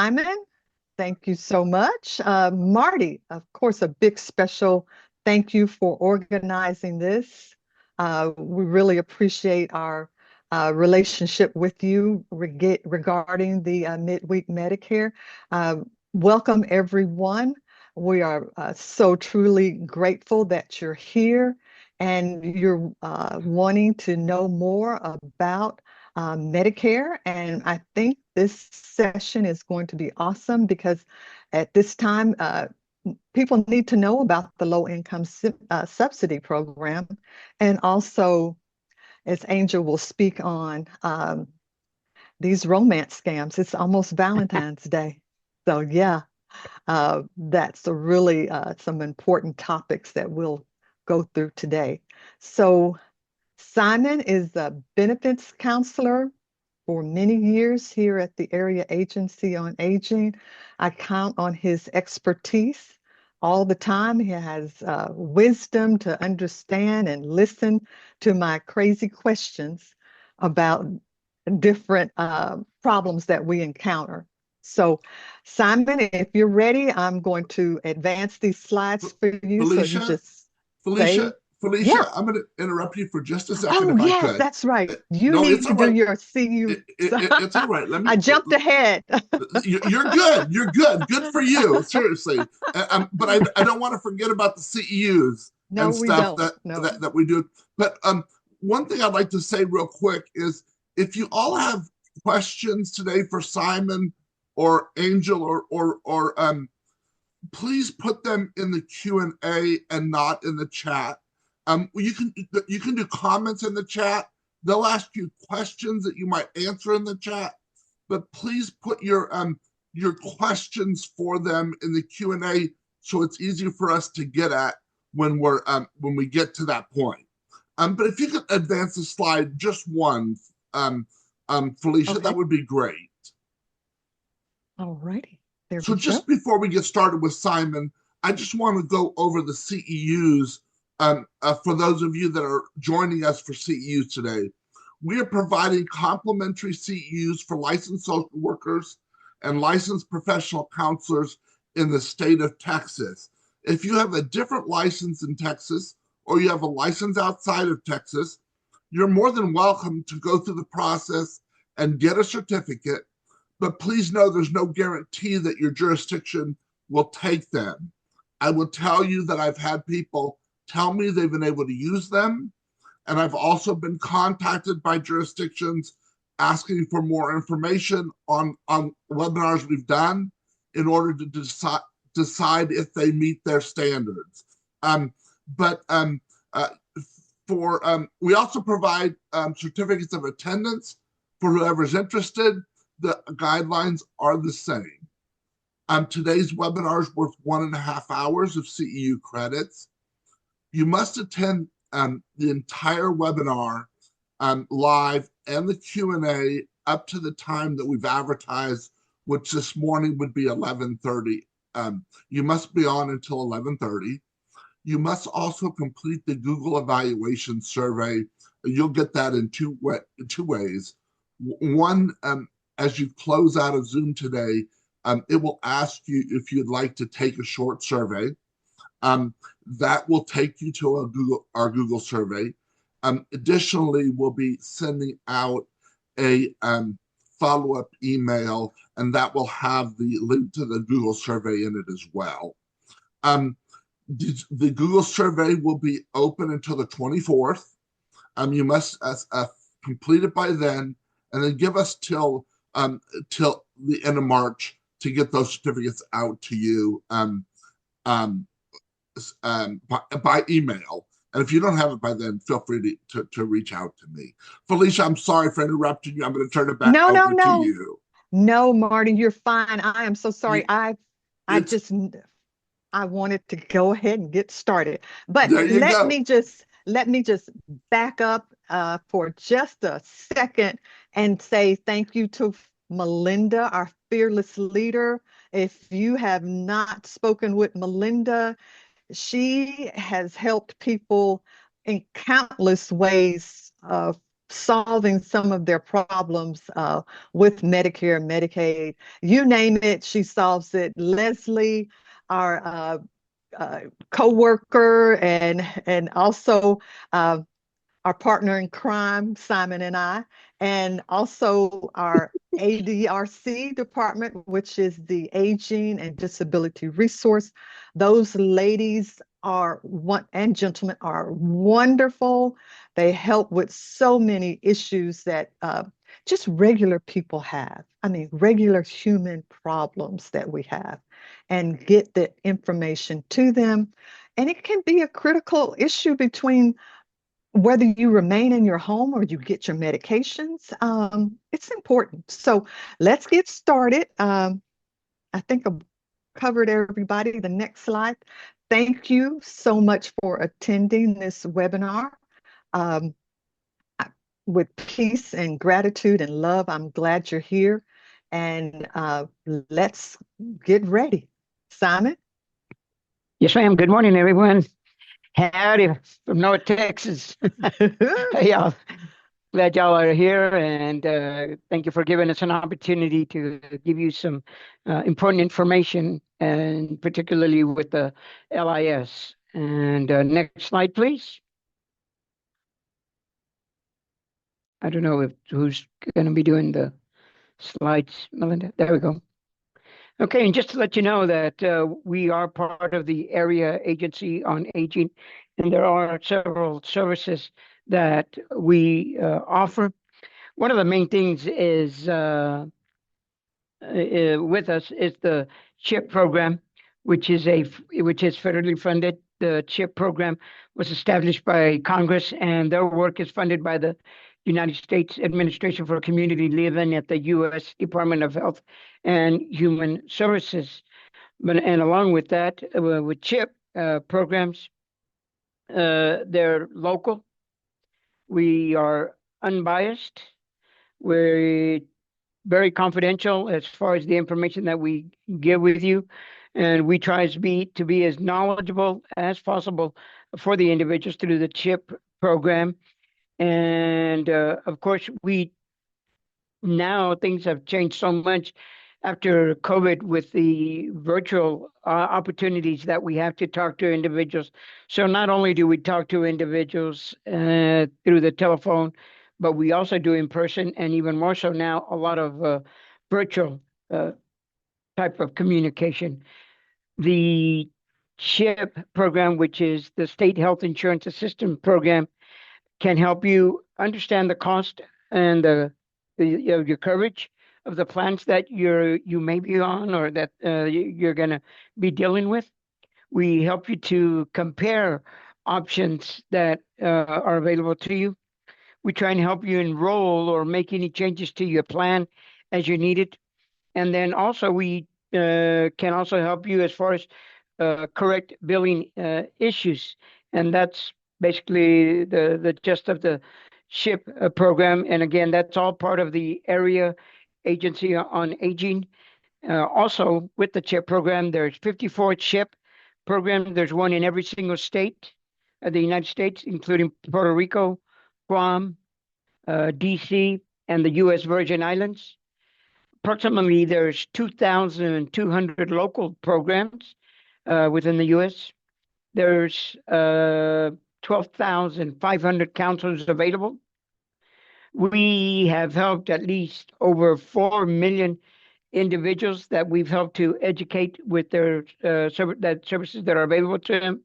Simon, thank you so much. Marty, of course, a big special thank you for organizing this. We really appreciate our relationship with you regarding the midweek Medicare. Uh, Welcome, everyone. We are so truly grateful that you're here and you're wanting to know more about Medicare. And I think this session is going to be awesome because at this time, people need to know about the low income subsidy program. And also, as Angel will speak on, these romance scams. It's almost Valentine's Day. So, yeah, that's a really some important topics that we'll go through today. So, Simon is a benefits counselor for many years here at the Area Agency on Aging. I count on his expertise all the time. He has wisdom to understand and listen to my crazy questions about different problems that we encounter. So, Simon, if you're ready, I'm going to advance these slides for you. So you Felicia, just Felicia, say, yeah. I'm going to interrupt you for just a second Oh, if I yes, could. that's right. You No, need it's to all do right. your CU. It's all right. I jumped ahead. You're good. You're good. Good for you. Seriously. But I don't want to forget about the CEUs No, and we stuff don't. No. that we do. But one thing I'd like to say real quick is if you all have questions today for Simon or Angel or please put them in the Q&A and not in the chat. You can do comments in the chat. They'll ask you questions that you might answer in the chat, but please put your questions for them in the Q&A so it's easier for us to get at when we get to that point. But if you could advance the slide just one, Felicia, that Okay. would be great. All righty. There So we go. just before we get started with Simon, I just want to go over the CEUs for those of you that are joining us for CEUs today. We are providing complimentary CEUs for licensed social workers and licensed professional counselors in the state of Texas. If you have a different license in Texas or you have a license outside of Texas, you're more than welcome to go through the process and get a certificate, but please know there's no guarantee that your jurisdiction will take them. I will tell you that I've had people tell me they've been able to use them, and I've also been contacted by jurisdictions asking for more information on webinars we've done in order to decide if they meet their standards. But we also provide certificates of attendance for whoever's interested. The guidelines are the same. Today's webinar is worth 1.5 hours of CEU credits. You must attend the entire webinar live and the Q&A up to the time that we've advertised, which this morning would be 11:30. You must be on until 11:30. You must also complete the Google evaluation survey. You'll get that in two ways. One, as you close out of Zoom today, it will ask you if you'd like to take a short survey. That will take you to our Google survey. Additionally, we'll be sending out a follow-up email, and that will have the link to the Google survey in it as well. The Google survey will be open until the 24th. You must complete it by then, and then give us till the end of March to get those certificates out to you by email. And if you don't have it by then, feel free to reach out to me. Felicia, I'm sorry for interrupting you. I'm going to turn it back No, no, over to no. you. No, Marty, you're fine. I am so sorry. You I it's just I wanted to go ahead and get started. But There you go. let me just back up for just a second and say thank you to Melinda, our fearless leader. If you have not spoken with Melinda, she has helped people in countless ways solving some of their problems with Medicare, Medicaid, you name it, she solves it. Leslie, our co-worker and also our partner in crime, Simon and I, and also our ADRC department, which is the Aging and Disability Resource. Those ladies are and gentlemen are wonderful. They help with so many issues that just regular people have. I mean, regular human problems that we have, and get the information to them. And it can be a critical issue between whether you remain in your home or you get your medications. It's important. So let's get started. I think I've covered everybody. The next slide. Thank you so much for attending this webinar. Um, with peace and gratitude and love, I'm glad you're here. And let's get ready. Simon? Yes, ma'am. Good morning, everyone. Howdy from North Texas. Hey, y'all. Glad y'all are here, and thank you for giving us an opportunity to give you some important information, and particularly with the LIS. And next slide, please. I don't know who's going to be doing the slides, Melinda. There we go. Okay, and just to let you know that we are part of the Area Agency on Aging, and there are several services that we offer. One of the main things is with us is the CHIP program, which is federally funded. The CHIP program was established by Congress, and their work is funded by the United States Administration for Community Living at the U.S. Department of Health and Human Services. And along with that, with CHIP programs, they're local. We are unbiased. We're very confidential as far as the information that we give with you, and we try to be as knowledgeable as possible for the individuals through the CHIP program. And of course, now things have changed so much after COVID with the virtual opportunities that we have to talk to individuals. So not only do we talk to individuals through the telephone, but we also do in person, and even more so now, a lot of virtual type of communication. The CHIP program, which is the State Health Insurance Assistance Program, can help you understand the cost and your coverage of the plans that you may be on or that you're going to be dealing with. We help you to compare options that are available to you. We try and help you enroll or make any changes to your plan as you need it. And then also we can also help you as far as correct billing issues. And that's basically the gist of the CHIP program. And again, that's all part of the Area Agency on Aging. Also, with the CHIP program, there's 54 CHIP programs. There's one in every single state of the United States, including Puerto Rico, Guam, DC, and the U.S. Virgin Islands. Approximately, there's 2,200 local programs within the U.S. There's 12,500 counselors available. We have helped at least over 4 million individuals that we've helped to educate with their services that are available to them.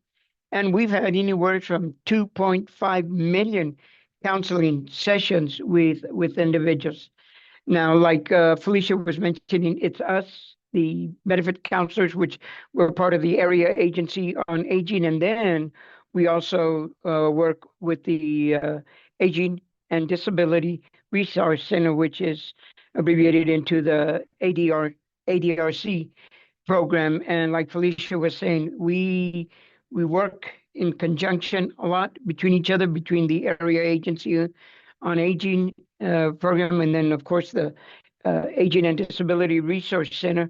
And we've had anywhere from 2.5 million counseling sessions with individuals. Now, like Felicia was mentioning, it's us, the benefit counselors, which we're part of the Area Agency on Aging. And then we also work with the Aging and Disability Resource Center, which is abbreviated into the ADRC program. And like Felicia was saying, we work in conjunction a lot between each other, between the Area Agency on Aging program, and then, of course, the Aging and Disability Resource Center.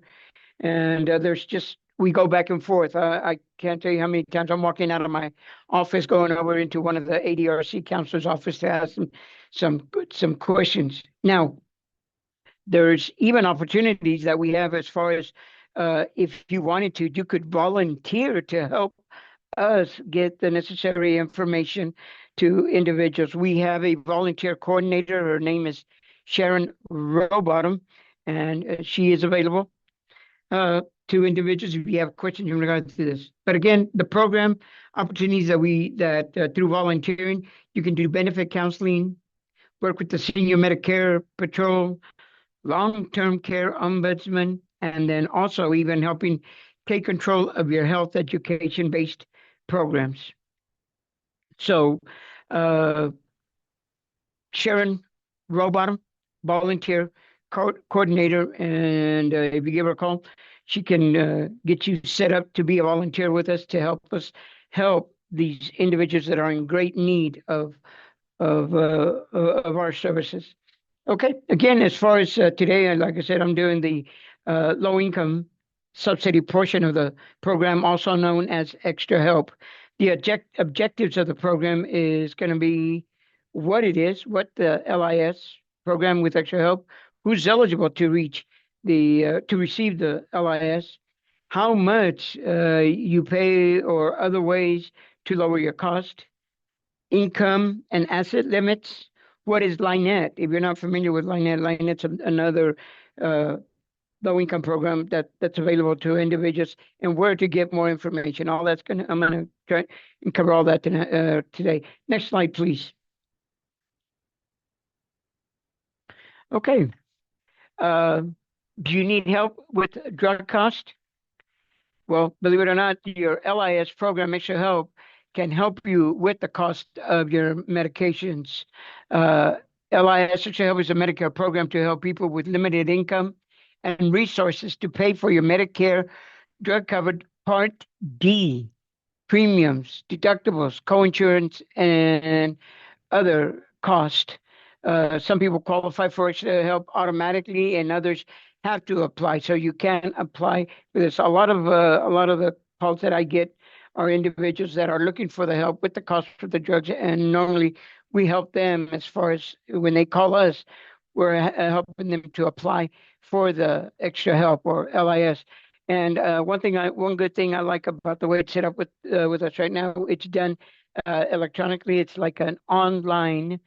And there's just we go back and forth. I can't tell you how many times I'm walking out of my office, going over into one of the ADRC counselor's office to ask them some questions. Now, there's even opportunities that we have as far as if you wanted to, you could volunteer to help us get the necessary information to individuals. We have a volunteer coordinator. Her name is Sharon Rowbottom, and she is available to individuals if you have questions in regards to this. But again, the program opportunities that through volunteering, you can do benefit counseling, work with the Senior Medicare Patrol, long-term care ombudsman, and then also even helping take control of your health education-based programs. So, Sharon Rowbottom, volunteer coordinator, and if you give her a call, she can get you set up to be a volunteer with us help these individuals that are in great need of our services. Okay. Again, as far as today, like I said, I'm doing the low income subsidy portion of the program, also known as Extra Help. The objectives of the program is going to be what it is, what the LIS program with Extra Help, who's eligible to reach to receive the LIS, how much you pay, or other ways to lower your cost, income and asset limits. What is Linet? If you're not familiar with Linet, Linet's another low income program that's available to individuals, and where to get more information. All that's I'm gonna try and cover all that today. Next slide, please. Okay. Do you need help with drug cost? Well, believe it or not, your LIS program, Extra Help, can help you with the cost of your medications. LIS Extra Help is a Medicare program to help people with limited income and resources to pay for your Medicare drug-covered Part D premiums, deductibles, coinsurance, and other costs. Some people qualify for Extra Help automatically, and others have to apply. So you can apply for this. A lot of the calls that I get are individuals that are looking for the help with the cost of the drugs, and normally we help them as far as when they call us, we're helping them to apply for the Extra Help or LIS. And one good thing I like about the way it's set up with us right now, it's done electronically. It's like an online.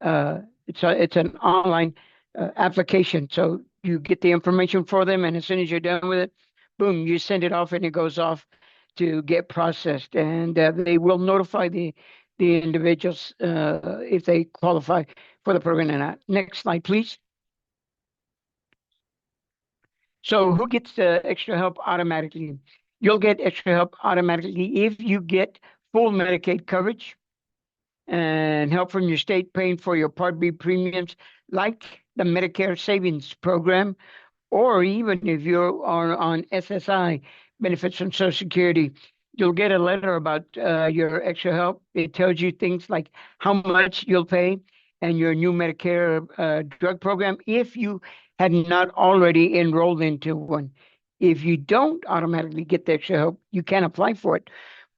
It's an online application. So you get the information for them, and as soon as you're done with it, boom, you send it off, and it goes off to get processed, and they will notify the individuals if they qualify for the program or not. Next slide, please. So who gets the Extra Help automatically? You'll get Extra Help automatically if you get full Medicaid coverage and help from your state paying for your Part B premiums, like the Medicare Savings Program, or even if you are on SSI, benefits from Social Security. You'll get a letter about your Extra Help. It tells you things like how much you'll pay and your new Medicare drug program if you had not already enrolled into one. If you don't automatically get the Extra Help, you can apply for it.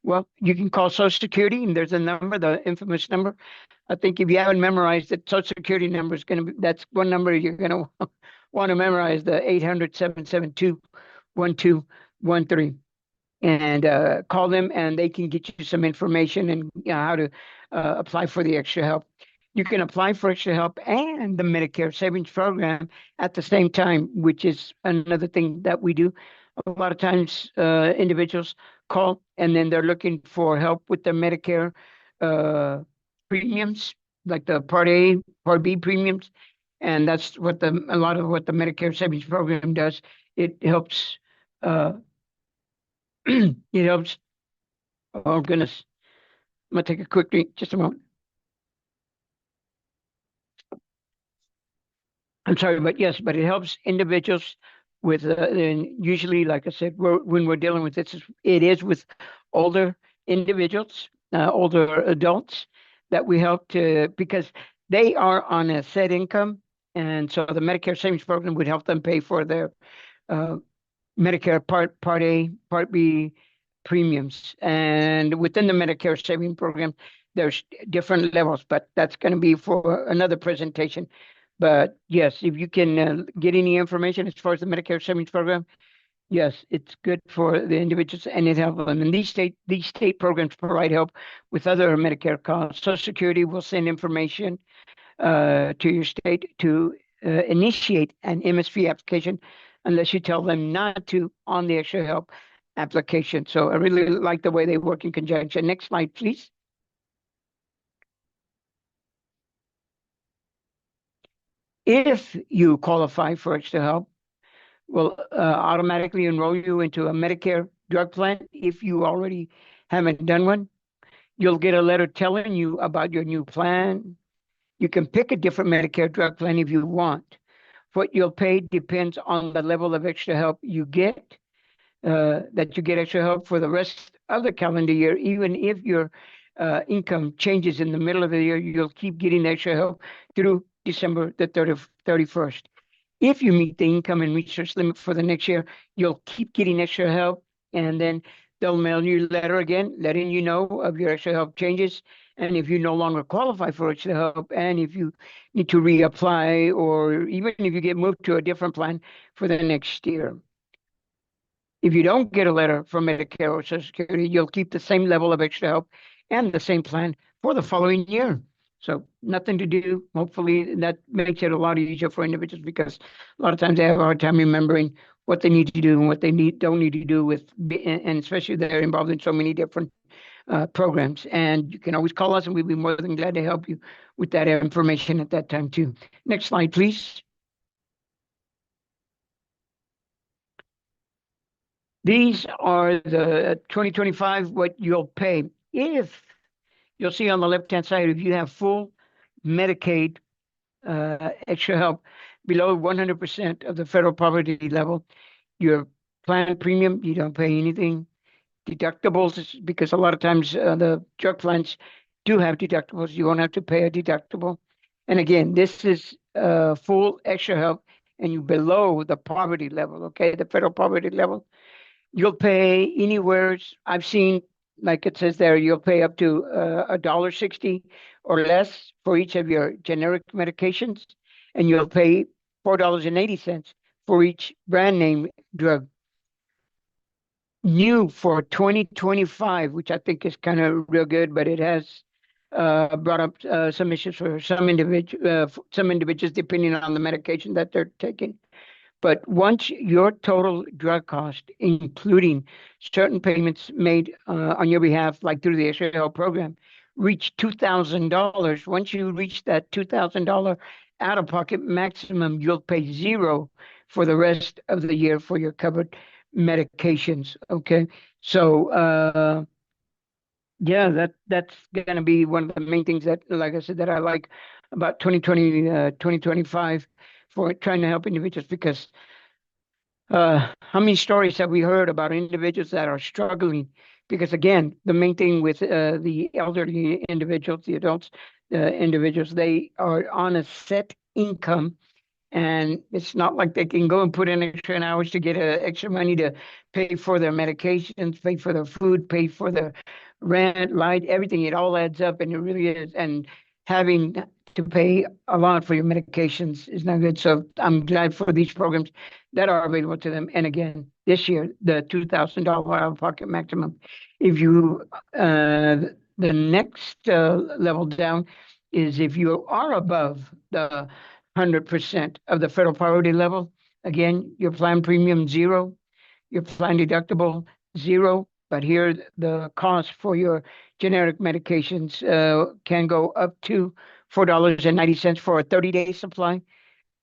Well, you can call Social Security, and there's a number, the infamous number. I think if you haven't memorized it, Social Security number is going to be, that's one number you're going to want to memorize, the 800-772-1213. And call them, and they can get you some information and how to apply for the Extra Help. You can apply for Extra Help and the Medicare Savings Program at the same time, which is another thing that we do. A lot of times individuals call, and then they're looking for help with their Medicare premiums, like the Part A, Part B premiums. And that's what a lot of what the Medicare Savings Program does. It helps, it helps, oh goodness. I'm gonna take a quick drink, just a moment. I'm sorry, but yes, but it helps individuals with, and usually, like I said, when we're dealing with this, it is with older individuals, older adults that we help to, because they are on a set income. And so the Medicare Savings Program would help them pay for their Medicare Part A, Part B premiums. And within the Medicare saving program, there's different levels, but that's going to be for another presentation. But yes, if you can get any information as far as the Medicare savings program, yes, it's good for the individuals and it helps them. And these state programs provide help with other Medicare costs. Social Security will send information to your state to initiate an MSP application unless you tell them not to on the extra help application. So I really like the way they work in conjunction. Next slide, please. If you qualify for extra help, we'll automatically enroll you into a Medicare drug plan. If you already haven't done one, you'll get a letter telling you about your new plan. You can pick a different Medicare drug plan if you want. What you'll pay depends on the level of extra help you get, that you get extra help for the rest of the calendar year. Even if your income changes in the middle of the year, you'll keep getting extra help through December the 31st. If you meet the income and research limit for the next year, you'll keep getting extra help, and then they'll mail you a letter again, letting you know of your extra help changes. And if you no longer qualify for extra help, and if you need to reapply, or even if you get moved to a different plan for the next year. If you don't get a letter from Medicare or Social Security, you'll keep the same level of extra help and the same plan for the following year. So nothing to do. Hopefully that makes it a lot easier for individuals because a lot of times they have a hard time remembering what they need to do and what they don't need to do with, and especially they're involved in so many different programs. And you can always call us and we'd be more than glad to help you with that information at that time too. Next slide, please. These are the 2025, what you'll pay. If you'll see on the left-hand side, if you have full Medicaid extra help below 100% of the federal poverty level, your plan premium, you don't pay anything. Deductibles, because a lot of times the drug plans do have deductibles. You won't have to pay a deductible. And again, this is full extra help and you below the poverty level, okay, the federal poverty level. You'll pay anywhere, I've seen, like it says there, you'll pay up to $1.60 or less for each of your generic medications, and you'll pay $4.80 for each brand name drug. New for 2025, which I think is kind of real good, but it has brought up some issues for some individuals depending on the medication that they're taking. But once your total drug cost, including certain payments made on your behalf, like through the extra help program, reach $2,000, once you reach that $2,000 out-of-pocket maximum, you'll pay zero for the rest of the year for your covered medications. Okay, so yeah, that's going to be one of the main things that, like I said, that I like about 2025 for trying to help individuals because how many stories have we heard about individuals that are struggling? Because again, the main thing with the elderly individuals, the adults, individuals, they are on a set income, and it's not like they can go and put in extra hours to get extra money to pay for their medications, pay for their food, pay for their rent, light, everything. It all adds up, and it really is. And having to pay a lot for your medications is not good. So I'm glad for these programs that are available to them. And again, this year, the $2,000 out-of-pocket maximum. If you, the next level down is if you are above the 100% of the federal poverty level, again, your plan premium zero, your plan deductible zero. But here, the cost for your generic medications can go up to $4.90 for a 30-day supply.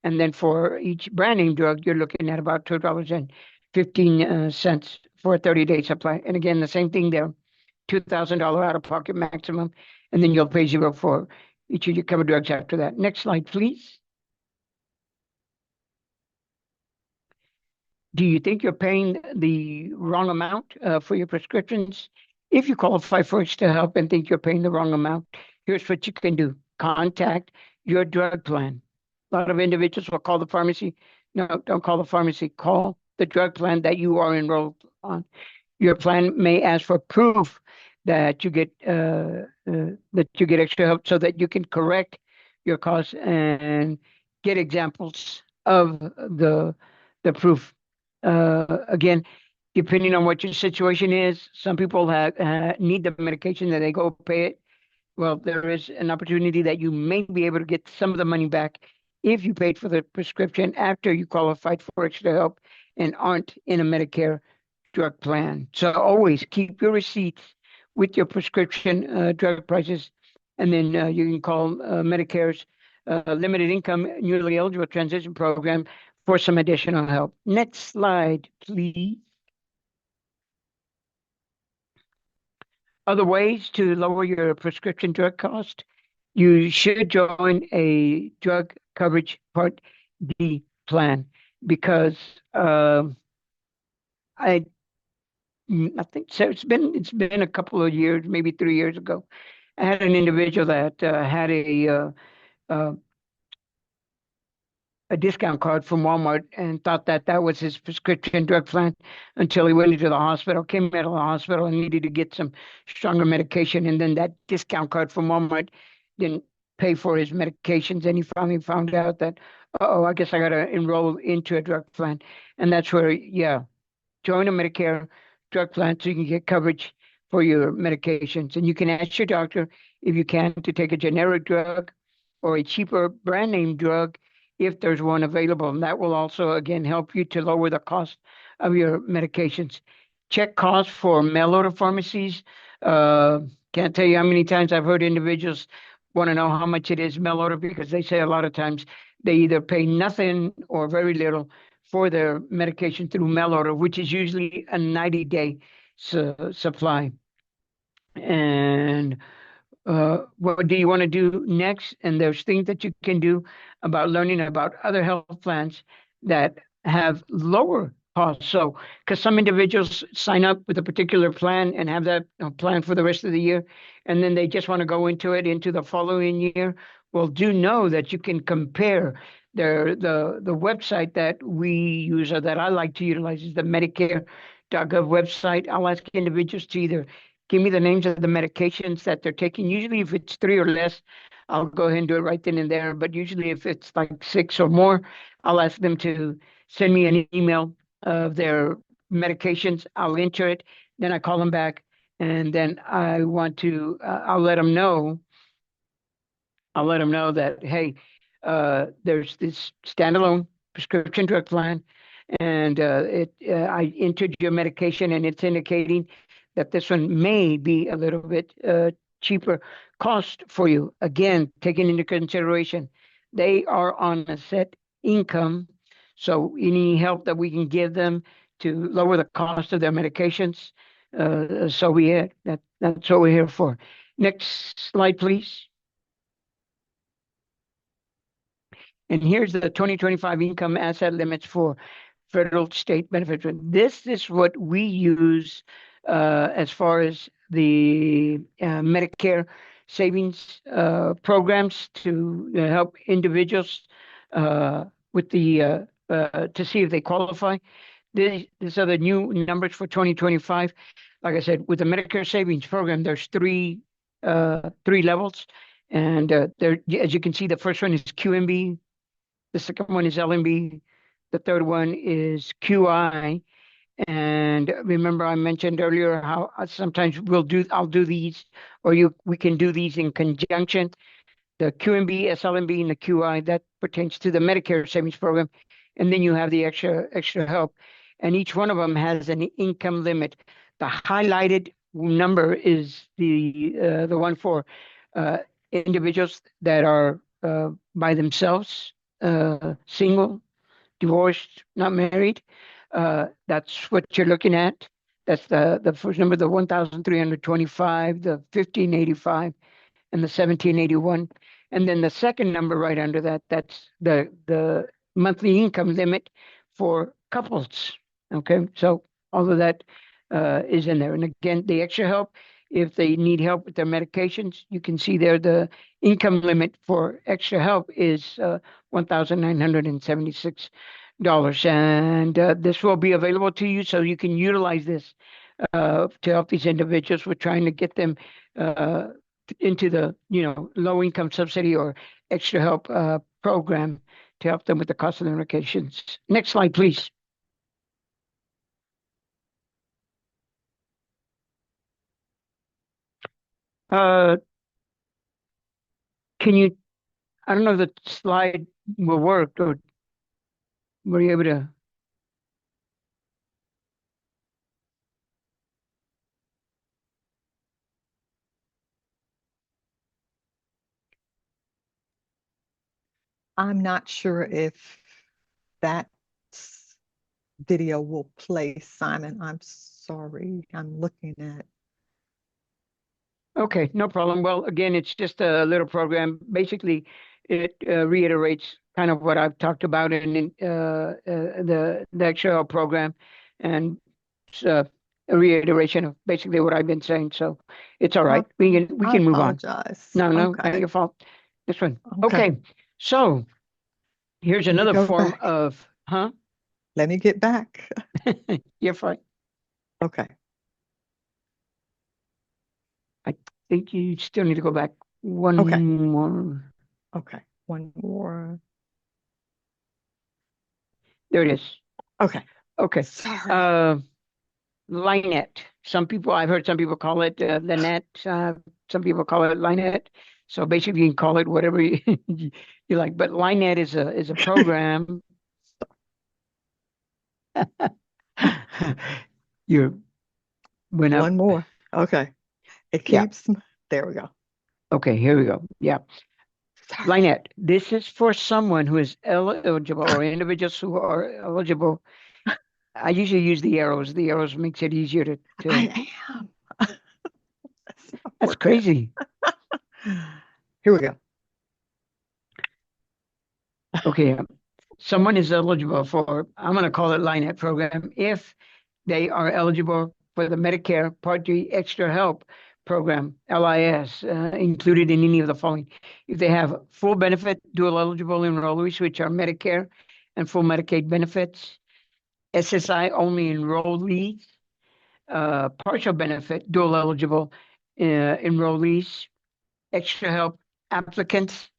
And then for each brand name drug, you're looking at about $2.15 for a 30-day supply. And again, the same thing there, $2,000 out-of-pocket maximum, and then you'll pay zero for each of your covered drugs after that. Next slide, please. Do you think you're paying the wrong amount for your prescriptions? If you qualify for extra help and think you're paying the wrong amount, here's what you can do. Contact your drug plan. A lot of individuals will call the pharmacy. No, don't call the pharmacy. Call the drug plan that you are enrolled on. Your plan may ask for proof that you get extra help so that you can correct your costs and get examples of the proof. Again, depending on what your situation is, some people need the medication that they go pay it. Well, there is an opportunity that you may be able to get some of the money back if you paid for the prescription after you qualified for extra help and aren't in a Medicare drug plan. So always keep your receipts with your prescription drug prices, and then you can call Medicare's limited income newly eligible transition program for some additional help. Next slide, please. Other ways to lower your prescription drug cost. You should join a drug coverage Part D plan because I think so. It's been a couple of years, maybe 3 years ago. I had an individual that had a discount card from Walmart and thought that that was his prescription drug plan until he went into the hospital, came out of the hospital and needed to get some stronger medication. And then that discount card from Walmart didn't pay for his medications. And he finally found out that, oh, I guess I got to enroll into a drug plan. And that's where, yeah, join a Medicare drug plan so you can get coverage for your medications. And you can ask your doctor if you can to take a generic drug or a cheaper brand name drug if there's one available. And that will also, again, help you to lower the cost of your medications. Check costs for mail order pharmacies. Can't tell you how many times I've heard individuals want to know how much it is mail order because they say a lot of times they either pay nothing or very little for their medication through mail order, which is usually a 90-day supply. And what do you want to do next? And there's things that you can do about learning about other health plans that have lower costs. So, because some individuals sign up with a particular plan and have that plan for the rest of the year, and then they just want to go into the following year. Well, do know that you can compare the website that we use or that I like to utilize is the Medicare.gov website. I'll ask individuals to either give me the names of the medications that they're taking. Usually if it's 3 or less, I'll go ahead and do it right then and there. But usually if it's like 6 or more, I'll ask them to send me an email of their medications. I'll enter it. Then I call them back. And then I want to, I'll let them know that, hey, there's this standalone prescription drug plan. And I entered your medication and it's indicating that this one may be a little bit cheaper cost for you. Again, taking into consideration, they are on a set income. So any help that we can give them to lower the cost of their medications. That's what we're here for. Next slide, please. And here's the 2025 income asset limits for federal state benefits. This is what we use as far as the Medicare savings programs to help individuals with the to see if they qualify. These are the new numbers for 2025. Like I said, with the Medicare savings program, there's three levels, and there, as you can see, the first one is QMB, the second one is LMB, the third one is QI. And remember, I mentioned earlier how sometimes I'll do these, or we can do these in conjunction. The QMB, SLMB, and the QI, that pertains to the Medicare savings program. And then you have the extra help. And each one of them has an income limit. The highlighted number is the one for individuals that are by themselves, single, divorced, not married. That's what you're looking at. That's the first number, the 1,325, the 1,585, and the 1,781. And then the second number right under that, that's the monthly income limit for couples. Okay, so all of that is in there. And again, the extra help, if they need help with their medications, you can see there the income limit for extra help is $1,976. And this will be available to you so you can utilize this to help these individuals. We're trying to get them uh, into the low income subsidy or extra help program to help them with the cost of their medications. Next slide, please. Uh, can you? I don't know if the slide will work, or were you able to? I'm not sure if that video will play, Simon. I'm sorry. I'm looking at. Okay, no problem. Well, again, it's just a little program. Basically, it reiterates kind of what I've talked about in the Excel program, and it's a reiteration of basically what I've been saying. So it's all I, right. We I can move on. apologize. No, no, not Okay. your fault. This one. Okay. Okay. So here's Let me another go form back. of, huh? Let me get back. You're fine. Okay. I think you still need to go back one Okay. more. Okay. One more. There it is. Okay. Okay. Sorry. Linet. I've heard some people call it the net. Some people call it Linet. So basically, you can call it whatever you like. But Linet is a program. You went up. One more. Okay. It Yeah. keeps. There we go. Okay. Here we go. Yeah. Sorry. Linet. This is for someone who is eligible or individuals who are eligible. I usually use the arrows. The arrows makes it easier to. I am. That's not That's working. crazy. Here we go. Okay. Someone is eligible for, I'm going to call it Linet program, if they are eligible for the Medicare Part D Extra Help Program, LIS, included in any of the following. If they have full benefit dual eligible enrollees, which are Medicare and full Medicaid benefits, SSI only enrollees, partial benefit dual eligible enrollees, extra help applicants,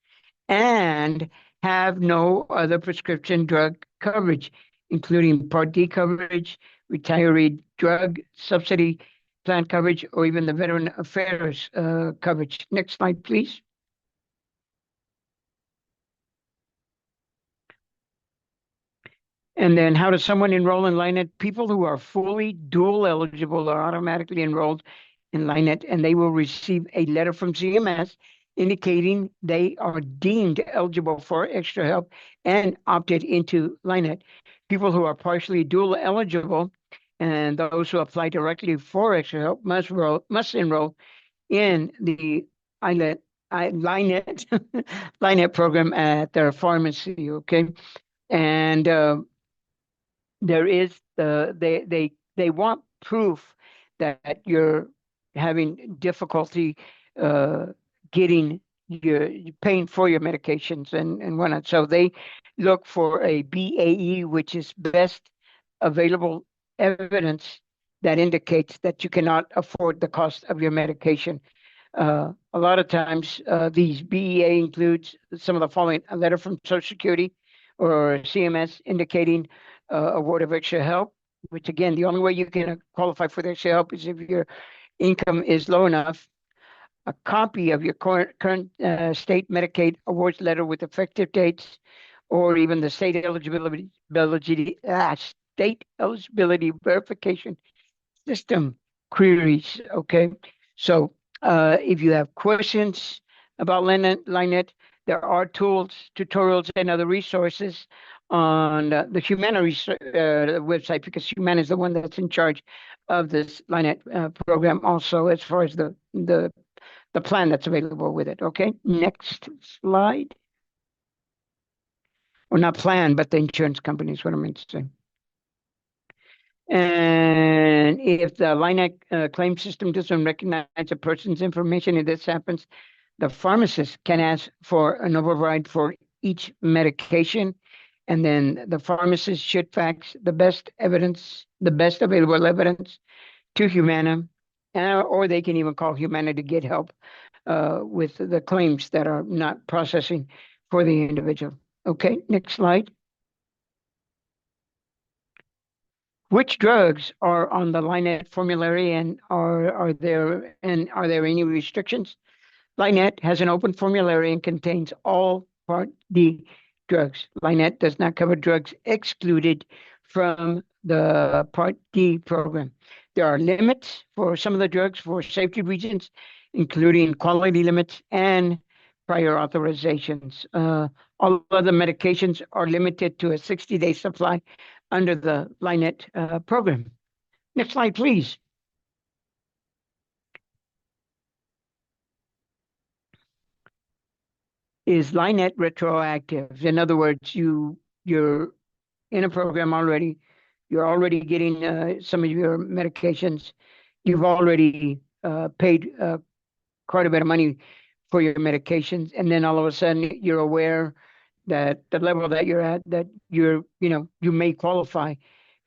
and have no other prescription drug coverage, including Part D coverage, retiree drug subsidy plan coverage, or even the Veteran Affairs coverage. Next slide, please. And then how does someone enroll in Linet? People who are fully dual eligible are automatically enrolled in Linet, and they will receive a letter from CMS indicating they are deemed eligible for extra help and opted into Linet. People who are partially dual eligible and those who apply directly for extra help must enroll in the ILET, Linet, Linet program at their pharmacy, okay? And there is they want proof that you're having difficulty uh, getting your paying for your medications and whatnot. So they look for a BAE, which is best available evidence that indicates that you cannot afford the cost of your medication. A lot of times, these BEA includes some of the following: a letter from Social Security or CMS indicating award of extra help, which again, the only way you can qualify for the extra help is if your income is low enough. A copy of your current state Medicaid awards letter with effective dates, or even the state eligibility verification system queries. Okay, so if you have questions about Linet, there are tools, tutorials, and other resources on the Humana website, because Humana is the one that's in charge of this Linet program also, as far as the plan that's available with it. Okay, next slide. Or not plan, but the insurance company is what I meant to say. And if the Linet claim system doesn't recognize a person's information, if this happens, the pharmacist can ask for an override for each medication. And then the pharmacist should fax the best evidence, the best available evidence to Humana, or they can even call Humana to get help with the claims that are not processing for the individual. Okay, next slide. Which drugs are on the Linet formulary, and are there any restrictions? Linet has an open formulary and contains all Part D drugs. Linet does not cover drugs excluded from the Part D program. There are limits for some of the drugs for safety reasons, including quality limits and prior authorizations. All other medications are limited to a 60-day supply under the Linet program. Next slide, please. Is Linet retroactive? In other words, you're in a program already. You're already getting some of your medications. You've already paid quite a bit of money for your medications, and then all of a sudden you're aware that the level that you're at, that you may qualify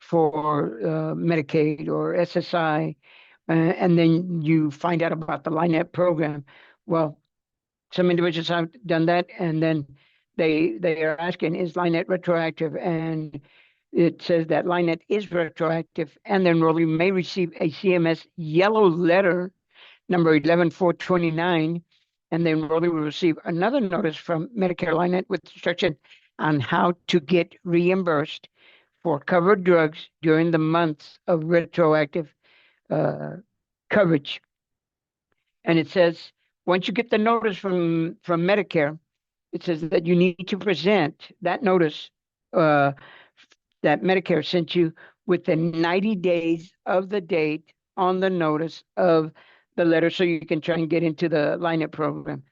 for Medicaid or SSI, and then you find out about the Linet program. Well, some individuals have done that, and then they are asking, is Linet retroactive? And it says that Linet is retroactive, and the enrollee may receive a CMS yellow letter number 11429, and the enrollee will receive another notice from Medicare Linet with instruction on how to get reimbursed for covered drugs during the months of retroactive coverage. And it says, once you get the notice from Medicare, it says that you need to present that notice that Medicare sent you within 90 days of the date on the notice of the letter, so you can try and get into the Linet program.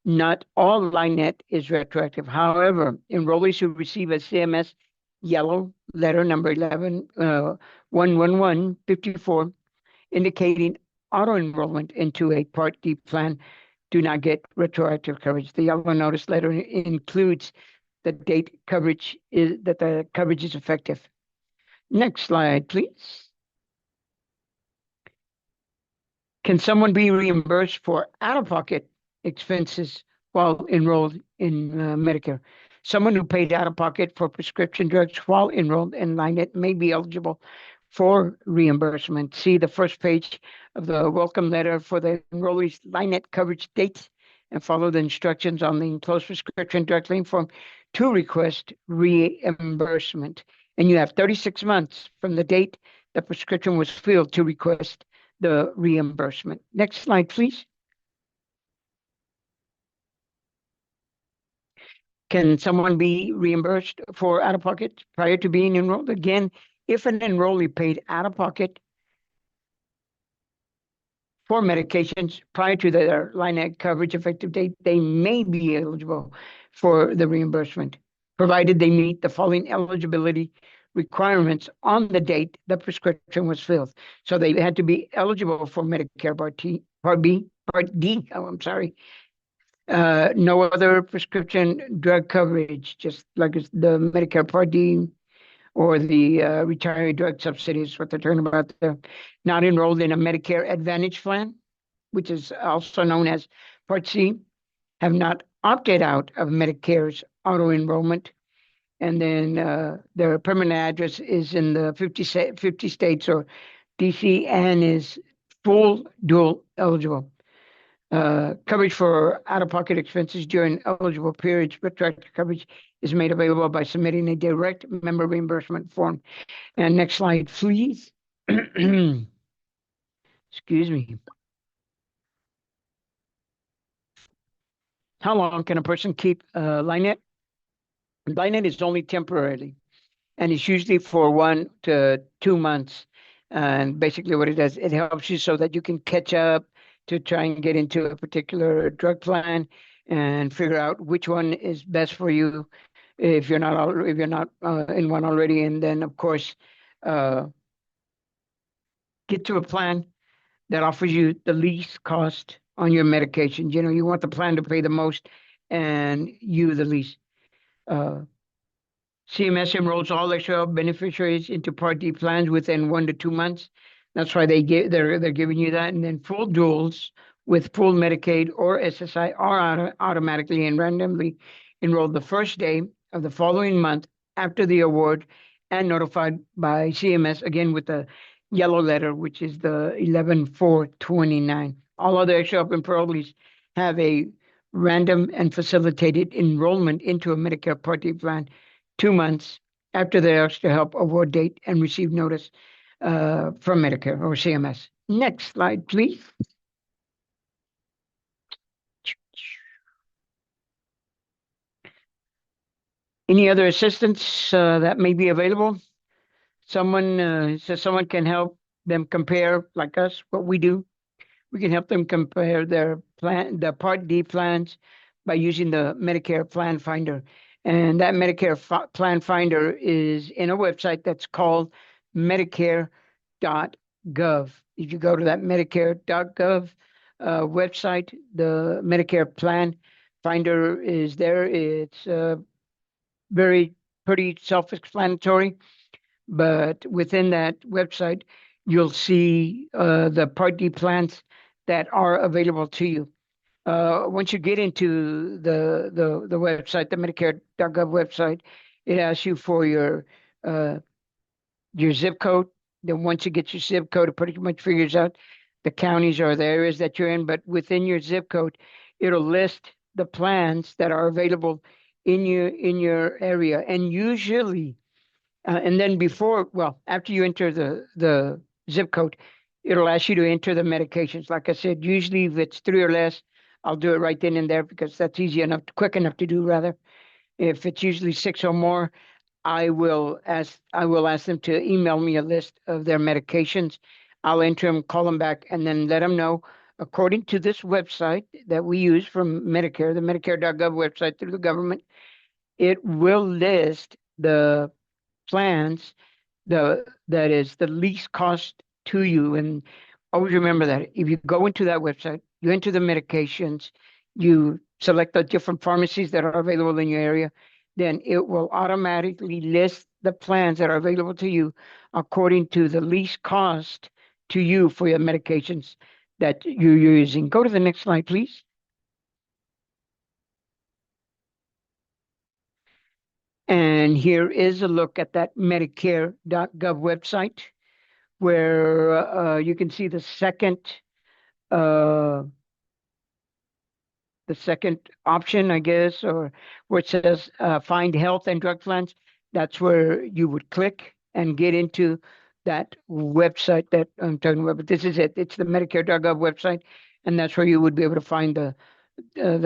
Not all Linet is retroactive. However, enrollees who receive a CMS yellow letter number 11154 indicating auto enrollment into a Part D plan do not get retroactive coverage. The yellow notice letter includes the date coverage is that the coverage is effective. Next slide, please. Can someone be reimbursed for out-of-pocket expenses while enrolled in Medicare? Someone who paid out-of-pocket for prescription drugs while enrolled in Linet may be eligible for reimbursement. See the first page of the welcome letter for the enrollee's Linet coverage dates, and follow the instructions on the enclosed prescription drug claim form to request reimbursement. And you have 36 months from the date the prescription was filled to request the reimbursement. Next slide, please. Can someone be reimbursed for out-of-pocket prior to being enrolled? Again, if an enrollee paid out-of-pocket for medications prior to their Linet coverage effective date, they may be eligible for the reimbursement, provided they meet the following eligibility requirements on the date the prescription was filled. So they had to be eligible for Medicare Part D. Oh, I'm sorry. No other prescription drug coverage, just like the Medicare Part D or the retiree drug subsidies, what they're talking about there. Not enrolled in a Medicare Advantage plan, which is also known as Part C, have not opted out of Medicare's auto enrollment. And then their permanent address is in the 50 states or DC and is full dual eligible. Coverage for out-of-pocket expenses during eligible periods. Retroactive coverage is made available by submitting a direct member reimbursement form. And next slide, please. Excuse me. How long can a person keep Linet? Linet is only temporarily, and it's usually for 1 to 2 months. And basically what it does, it helps you so that you can catch up to try and get into a particular drug plan and figure out which one is best for you if you're not in one already. And then, of course, get to a plan that offers you the least cost on your medications. You know, you want the plan to pay the most and you the least. CMS enrolls all extra beneficiaries into Part D plans within 1 to 2 months. That's why they're giving you that. And then full duals with full Medicaid or SSI are automatically and randomly enrolled the first day of the following month after the award and notified by CMS again with the yellow letter, which is the 11/4/29. All other extra open parolees have a random and facilitated enrollment into a Medicare Part D plan 2 months after the extra help award date and receive notice from Medicare or CMS. Next slide, please. Any other assistance that may be available? Someone says someone can help them compare, like us, what we do. We can help them compare their plan, the Part D plans, by using the Medicare Plan Finder. And that Medicare Plan Finder is in a website that's called Medicare.gov. If you go to that Medicare.gov website, the Medicare Plan Finder is there. It's very pretty self-explanatory, but within that website, you'll see the Part D plans that are available to you. Once you get into the website, the Medicare.gov website, it asks you for your zip code. Then once you get your zip code, it pretty much figures out the counties or the areas that you're in. But within your zip code, it'll list the plans that are available in your area. And usually, and then after you enter the zip code, it'll ask you to enter the medications. Like I said, usually if it's 3 or less, I'll do it right then and there because that's quick enough to do rather. If it's usually 6 or more, I will ask them to email me a list of their medications. I'll enter them, call them back, and then let them know. According to this website that we use from Medicare, the Medicare.gov website through the government, it will list the plans that is the least cost to you. And always remember that if you go into that website, you enter the medications, you select the different pharmacies that are available in your area, then it will automatically list the plans that are available to you according to the least cost to you for your medications that you're using. Go to the next slide, please. And here is a look at that Medicare.gov website where you can see the second option, I guess, or where it says find health and drug plans. That's where you would click and get into that website that I'm talking about. But this is it. It's the Medicare.gov website, and that's where you would be able to find the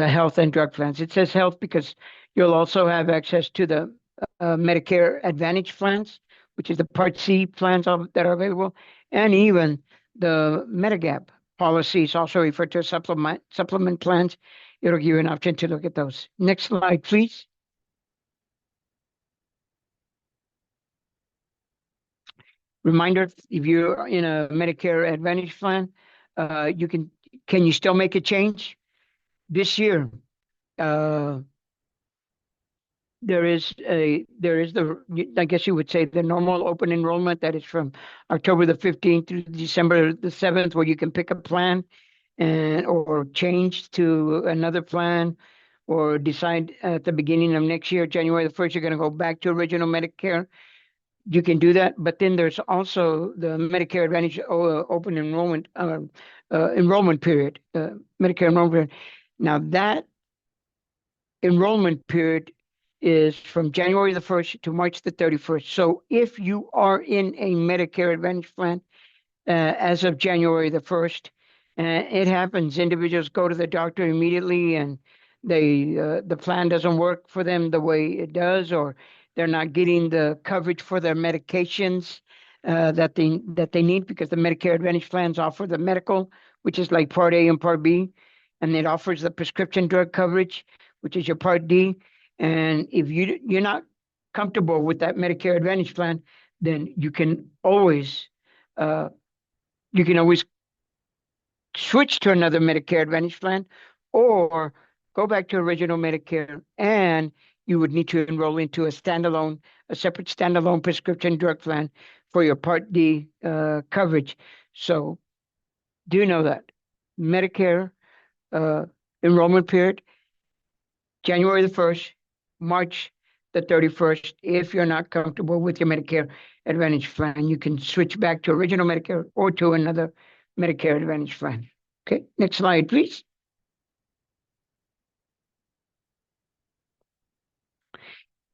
health and drug plans. It says health because you'll also have access to the Medicare Advantage plans, which is the Part C plans that are available, and even the Medigap policies, also referred to as supplement plans. It'll give you an option to look at those. Next slide, please. Reminder, if you're in a Medicare Advantage plan, can you still make a change? This year, there is I guess you would say the normal open enrollment that is from October the 15th through December the 7th, where you can pick a plan or change to another plan or decide at the beginning of next year, January the 1st, you're going to go back to original Medicare. You can do that. But then there's also the Medicare Advantage open enrollment enrollment period, Medicare enrollment period. Now that enrollment period is from January the 1st to March the 31st. So if you are in a Medicare Advantage plan as of January the 1st, it happens. Individuals go to the doctor immediately and the plan doesn't work for them the way it does, or they're not getting the coverage for their medications that they need, because the Medicare Advantage plans offer the medical, which is like Part A and Part B, and it offers the prescription drug coverage, which is your Part D. And if you're not comfortable with that Medicare Advantage plan, then you can always switch to another Medicare Advantage plan, or go back to original Medicare, and you would need to enroll into a separate standalone prescription drug plan for your Part D coverage. So do know that Medicare enrollment period, January the 1st, March the 31st. If you're not comfortable with your Medicare Advantage plan, you can switch back to original Medicare or to another Medicare Advantage plan. Okay, next slide, please.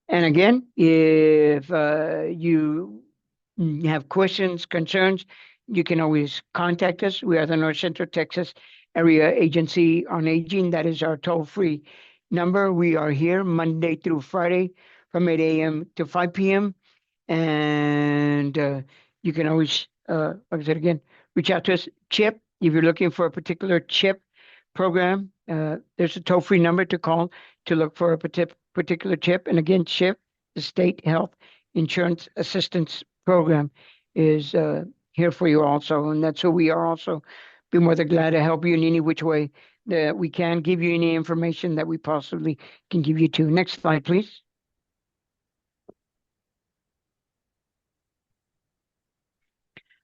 And again, if you have questions, concerns, you can always contact us. We are the North Central Texas Area Agency on Aging. That is our toll-free number. We are here Monday through Friday from 8 a.m. to 5 p.m. And you can always, like I said again, reach out to us. CHIP, if you're looking for a particular CHIP program, there's a toll-free number to call to look for a particular CHIP. And again, CHIP, the State Health Insurance Assistance Program, is here for you also. And that's who we are also. Be more than glad to help you in any which way that we can, give you any information that we possibly can give you to. Next slide, please.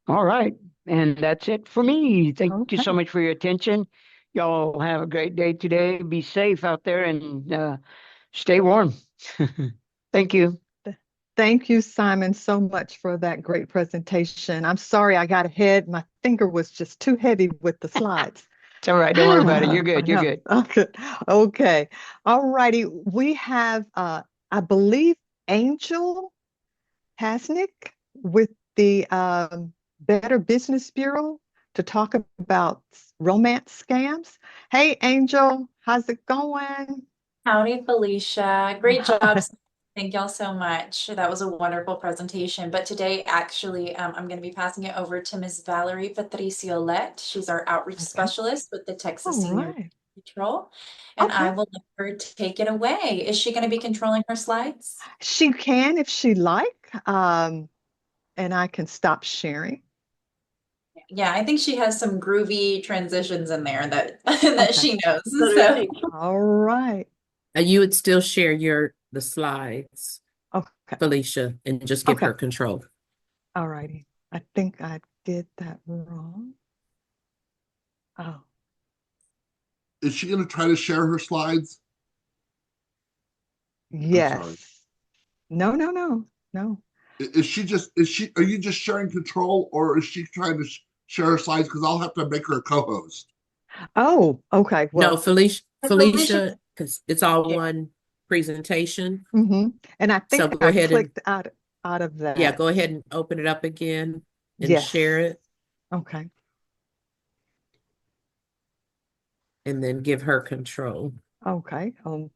All right. And that's it for me. Thank you so much for your attention. Y'all have a great day today. Be safe out there and stay warm. Thank you. Thank you, Simon, so much for that great presentation. I'm sorry I got ahead. My finger was just too heavy with the slides. It's all right. Don't worry about it. You're good. You're good. Okay. All righty. We have, I believe, Angel Hasnick with the Better Business Bureau to talk about romance scams. Hey, Angel, how's it going? Howdy, Felicia. Great job. Thank y'all so much. That was a wonderful presentation. But today, actually, I'm going to be passing it over to Ms. Valerie Patriciolet. She's our outreach specialist with the Texas Senior Patrol. And I will let her take it away. Is she going to be controlling her slides? She can if she like. And I can stop sharing. Yeah, I think she has some groovy transitions in there that she knows. So. All right. You would still share the slides, Okay, Felicia, and just give her control. All righty. I think I did that wrong. Oh. Is she going to try to share her slides? Yes. No. Are you just sharing control, or is she trying to share her slides? Because I'll have to make her a co-host. Oh, okay. Well, no, Felicia, because it's all one presentation. And I think so go ahead clicked out of that. Yeah, go ahead and open it up again and share it. Okay. And then give her control. Okay. I'm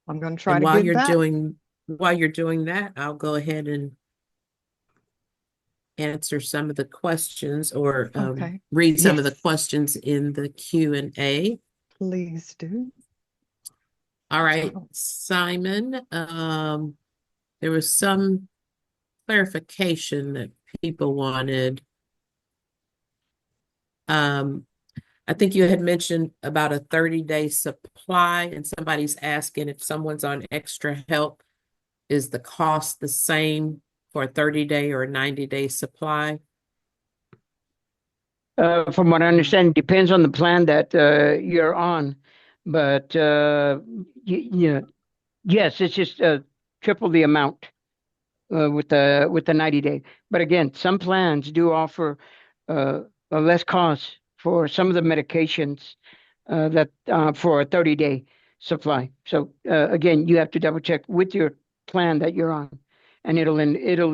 going to try to while get you're that. While you're doing that, I'll go ahead and answer some of the questions or read some of the questions in the Q&A. Please do. All right, Simon, there was some clarification that people wanted. I think you had mentioned about a 30-day supply, and somebody's asking if someone's on extra help, is the cost the same for a 30-day or a 90-day supply? From what I understand, it depends on the plan that you're on. But yes, it's just triple the amount with the 90-day. But again, some plans do offer a less cost for some of the medications that for a 30-day supply. So again, you have to double check with your plan that you're on, and it'll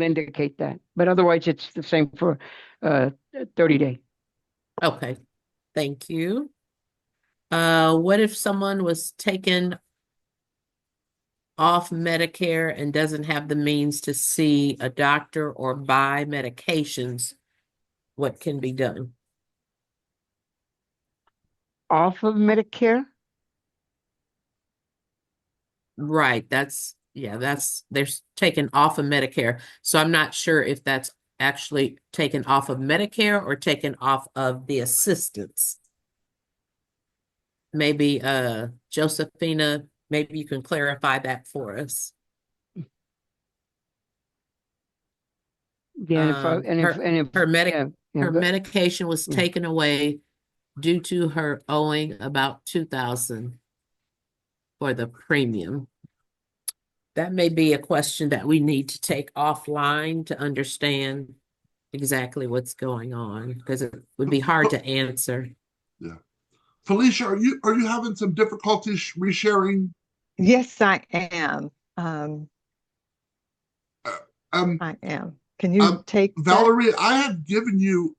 indicate that. But otherwise, it's the same for 30-day. Okay, thank you. What if someone was taken off Medicare and doesn't have the means to see a doctor or buy medications? What can be done? Off of Medicare? Right, they're taken off of Medicare. So I'm not sure if that's actually taken off of Medicare or taken off of the assistance. Maybe Josephina, maybe you can clarify that for us. Yeah, Her medication was yeah. taken away due to her owing about $2,000 for the premium. That may be a question that we need to take offline to understand exactly what's going on, because it would be hard to answer. Yeah. Felicia, are you having some difficulties resharing? Yes, I am. I am. Can you take that? Valerie, I have given you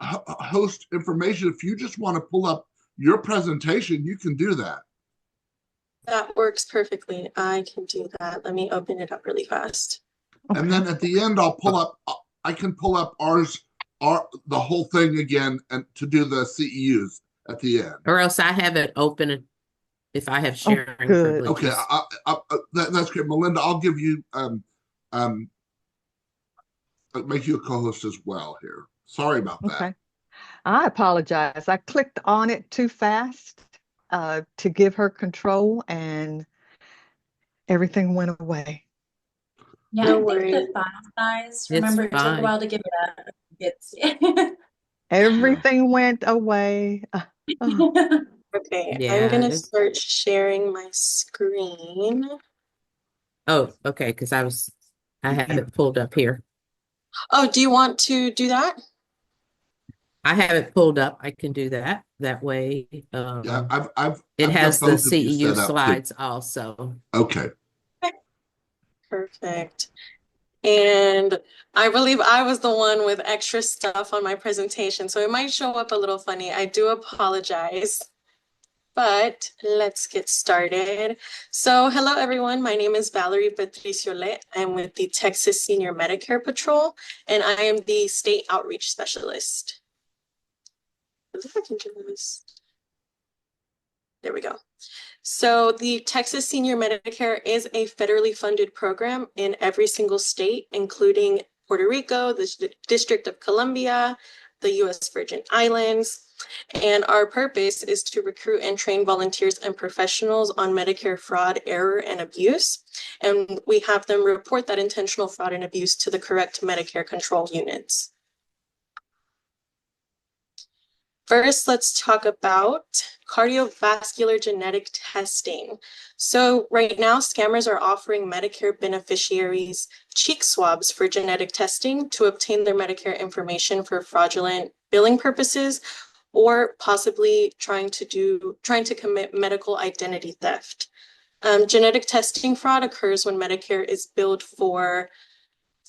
host information. If you just want to pull up your presentation, you can do that. That works perfectly. I can do that. Let me open it up really fast. And Okay. then at the end, I can pull up the whole thing again and to do the CEUs at the end. Or else I have it open if I have sharing good. privileges. Okay, that's great. Melinda, I'll give you make you a co-host as well here. Sorry about that. Okay. I apologize. I clicked on it too fast to give her control, and everything went away. Yeah, No I think worries. the file size, remember, it took a fine. while to get it. Everything went away. Oh, Okay, Yeah, I'm gonna start sharing my screen. oh, okay, because I have it pulled up here. Oh, do you want to do that? I have it pulled up. I can do that. That way, Yeah, I've it has got the both of you CEU set up too. slides also. Okay. Perfect. And I believe I was the one with extra stuff on my presentation, so it might show up a little funny. I do apologize. But let's get started. So hello, everyone. My name is Valerie Patriciolet. I'm with the Texas Senior Medicare Patrol, and I am the State Outreach Specialist. I believe I can do this. There we go. So the Texas Senior Medicare is a federally funded program in every single state, including Puerto Rico, the District of Columbia, the U.S. Virgin Islands. And our purpose is to recruit and train volunteers and professionals on Medicare fraud, error, and abuse. And we have them report that intentional fraud and abuse to the correct Medicare control units. First, let's talk about cardiovascular genetic testing. So right now, scammers are offering Medicare beneficiaries cheek swabs for genetic testing to obtain their Medicare information for fraudulent billing purposes, or possibly trying to commit medical identity theft. Genetic testing fraud occurs when Medicare is billed for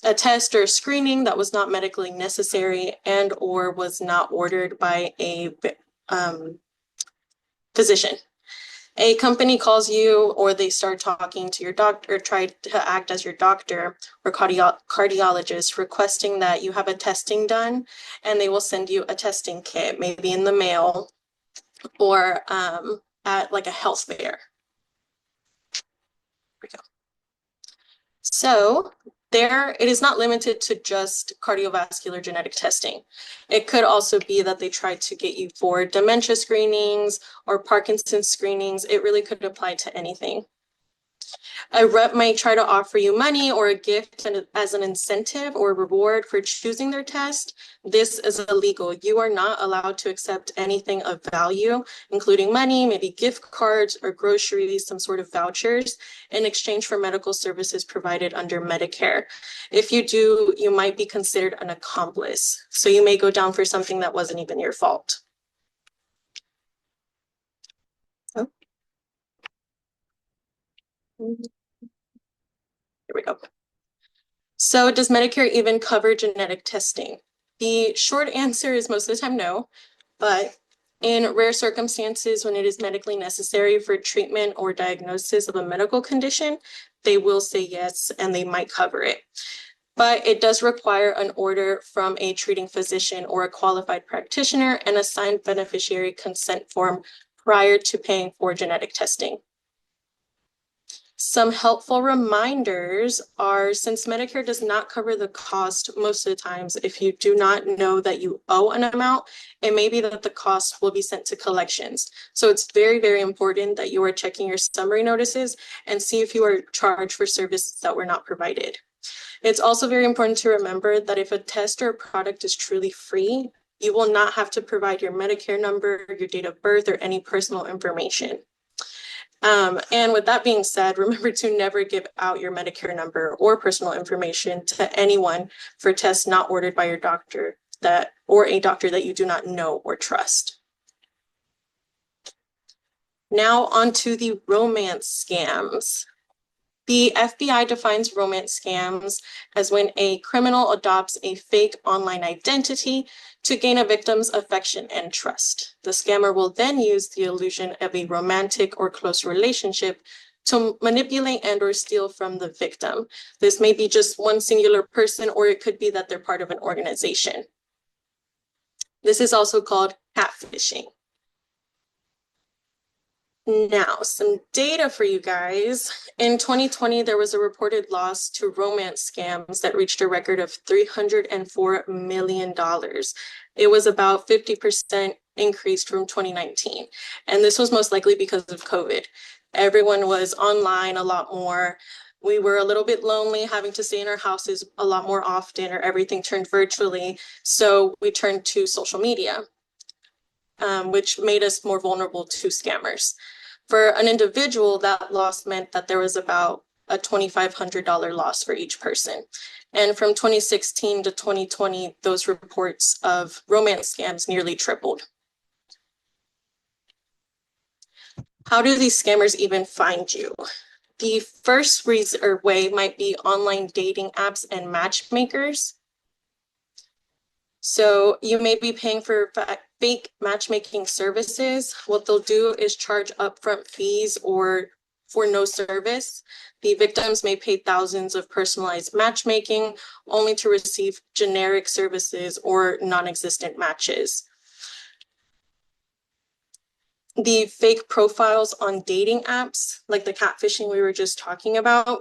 a test or screening that was not medically necessary and or was not ordered by a physician. A company calls you, or they start talking to your doctor, or try to act as your doctor or cardiologist, requesting that you have a testing done, and they will send you a testing kit, maybe in the mail or at like a health fair. Here we go. So it is not limited to just cardiovascular genetic testing. It could also be that they try to get you for dementia screenings or Parkinson's screenings. It really could apply to anything. A rep might try to offer you money or a gift as an incentive or reward for choosing their test. This is illegal. You are not allowed to accept anything of value, including money, maybe gift cards or groceries, some sort of vouchers, in exchange for medical services provided under Medicare. If you do, you might be considered an accomplice. So you may go down for something that wasn't even your fault. Oh. Here we go. So does Medicare even cover genetic testing? The short answer is most of the time no, but in rare circumstances, when it is medically necessary for treatment or diagnosis of a medical condition, they will say yes, and they might cover it. But it does require an order from a treating physician or a qualified practitioner and a signed beneficiary consent form prior to paying for genetic testing. Some helpful reminders are, since Medicare does not cover the cost most of the times, if you do not know that you owe an amount, it may be that the cost will be sent to collections. So it's very, very important that you are checking your summary notices and see if you are charged for services that were not provided. It's also very important to remember that if a test or a product is truly free, you will not have to provide your Medicare number, your date of birth, or any personal information. And with that being said, remember to never give out your Medicare number or personal information to anyone for tests not ordered by your doctor or a doctor that you do not know or trust. Now onto the romance scams. The FBI defines romance scams as when a criminal adopts a fake online identity to gain a victim's affection and trust. The scammer will then use the illusion of a romantic or close relationship to manipulate and or steal from the victim. This may be just one singular person, or it could be that they're part of an organization. This is also called catfishing. Now, some data for you guys. In 2020, there was a reported loss to romance scams that reached a record of $304 million. It was about 50% increased from 2019. And this was most likely because of COVID. Everyone was online a lot more. We were a little bit lonely, having to stay in our houses a lot more often, or everything turned virtually. So we turned to social media. Which made us more vulnerable to scammers. For an individual, that loss meant that there was about a $2,500 loss for each person. And from 2016 to 2020, those reports of romance scams nearly tripled. How do these scammers even find you? The first way might be online dating apps and matchmakers. So you may be paying for fake matchmaking services. What they'll do is charge upfront fees or for no service. The victims may pay thousands of personalized matchmaking only to receive generic services or non-existent matches. The fake profiles on dating apps, like the catfishing we were just talking about,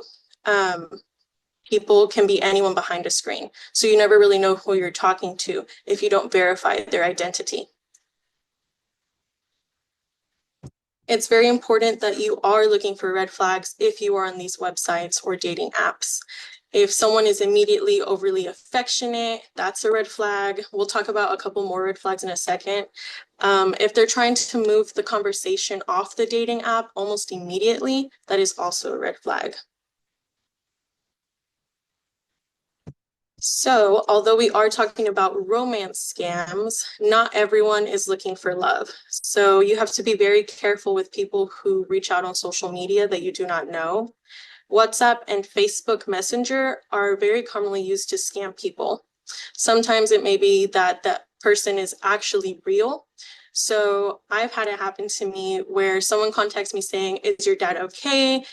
people can be anyone behind a screen. So you never really know who you're talking to if you don't verify their identity. It's very important that you are looking for red flags if you are on these websites or dating apps. If someone is immediately overly affectionate, that's a red flag. We'll talk about a couple more red flags in a second. If they're trying to move the conversation off the dating app almost immediately, that is also a red flag. So, although we are talking about romance scams, not everyone is looking for love. So you have to be very careful with people who reach out on social media that you do not know. WhatsApp and Facebook Messenger are very commonly used to scam people. Sometimes it may be that that person is actually real. So I've had it happen to me where someone contacts me saying, "Is your dad okay?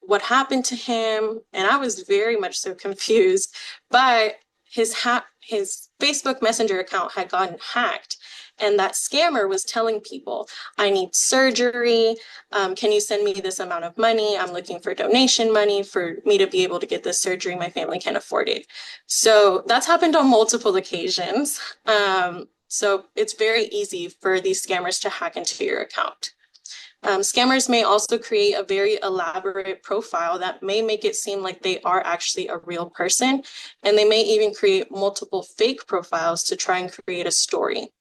What happened to him?" And I was very much so confused, but his Facebook Messenger account had gotten hacked, and that scammer was telling people, "I need surgery. Can you send me this amount of money? I'm looking for donation money for me to be able to get this surgery. My family can't afford it." So that's happened on multiple occasions. So it's very easy for these scammers to hack into your account. Scammers may also create a very elaborate profile that may make it seem like they are actually a real person, and they may even create multiple fake profiles to try and create a story.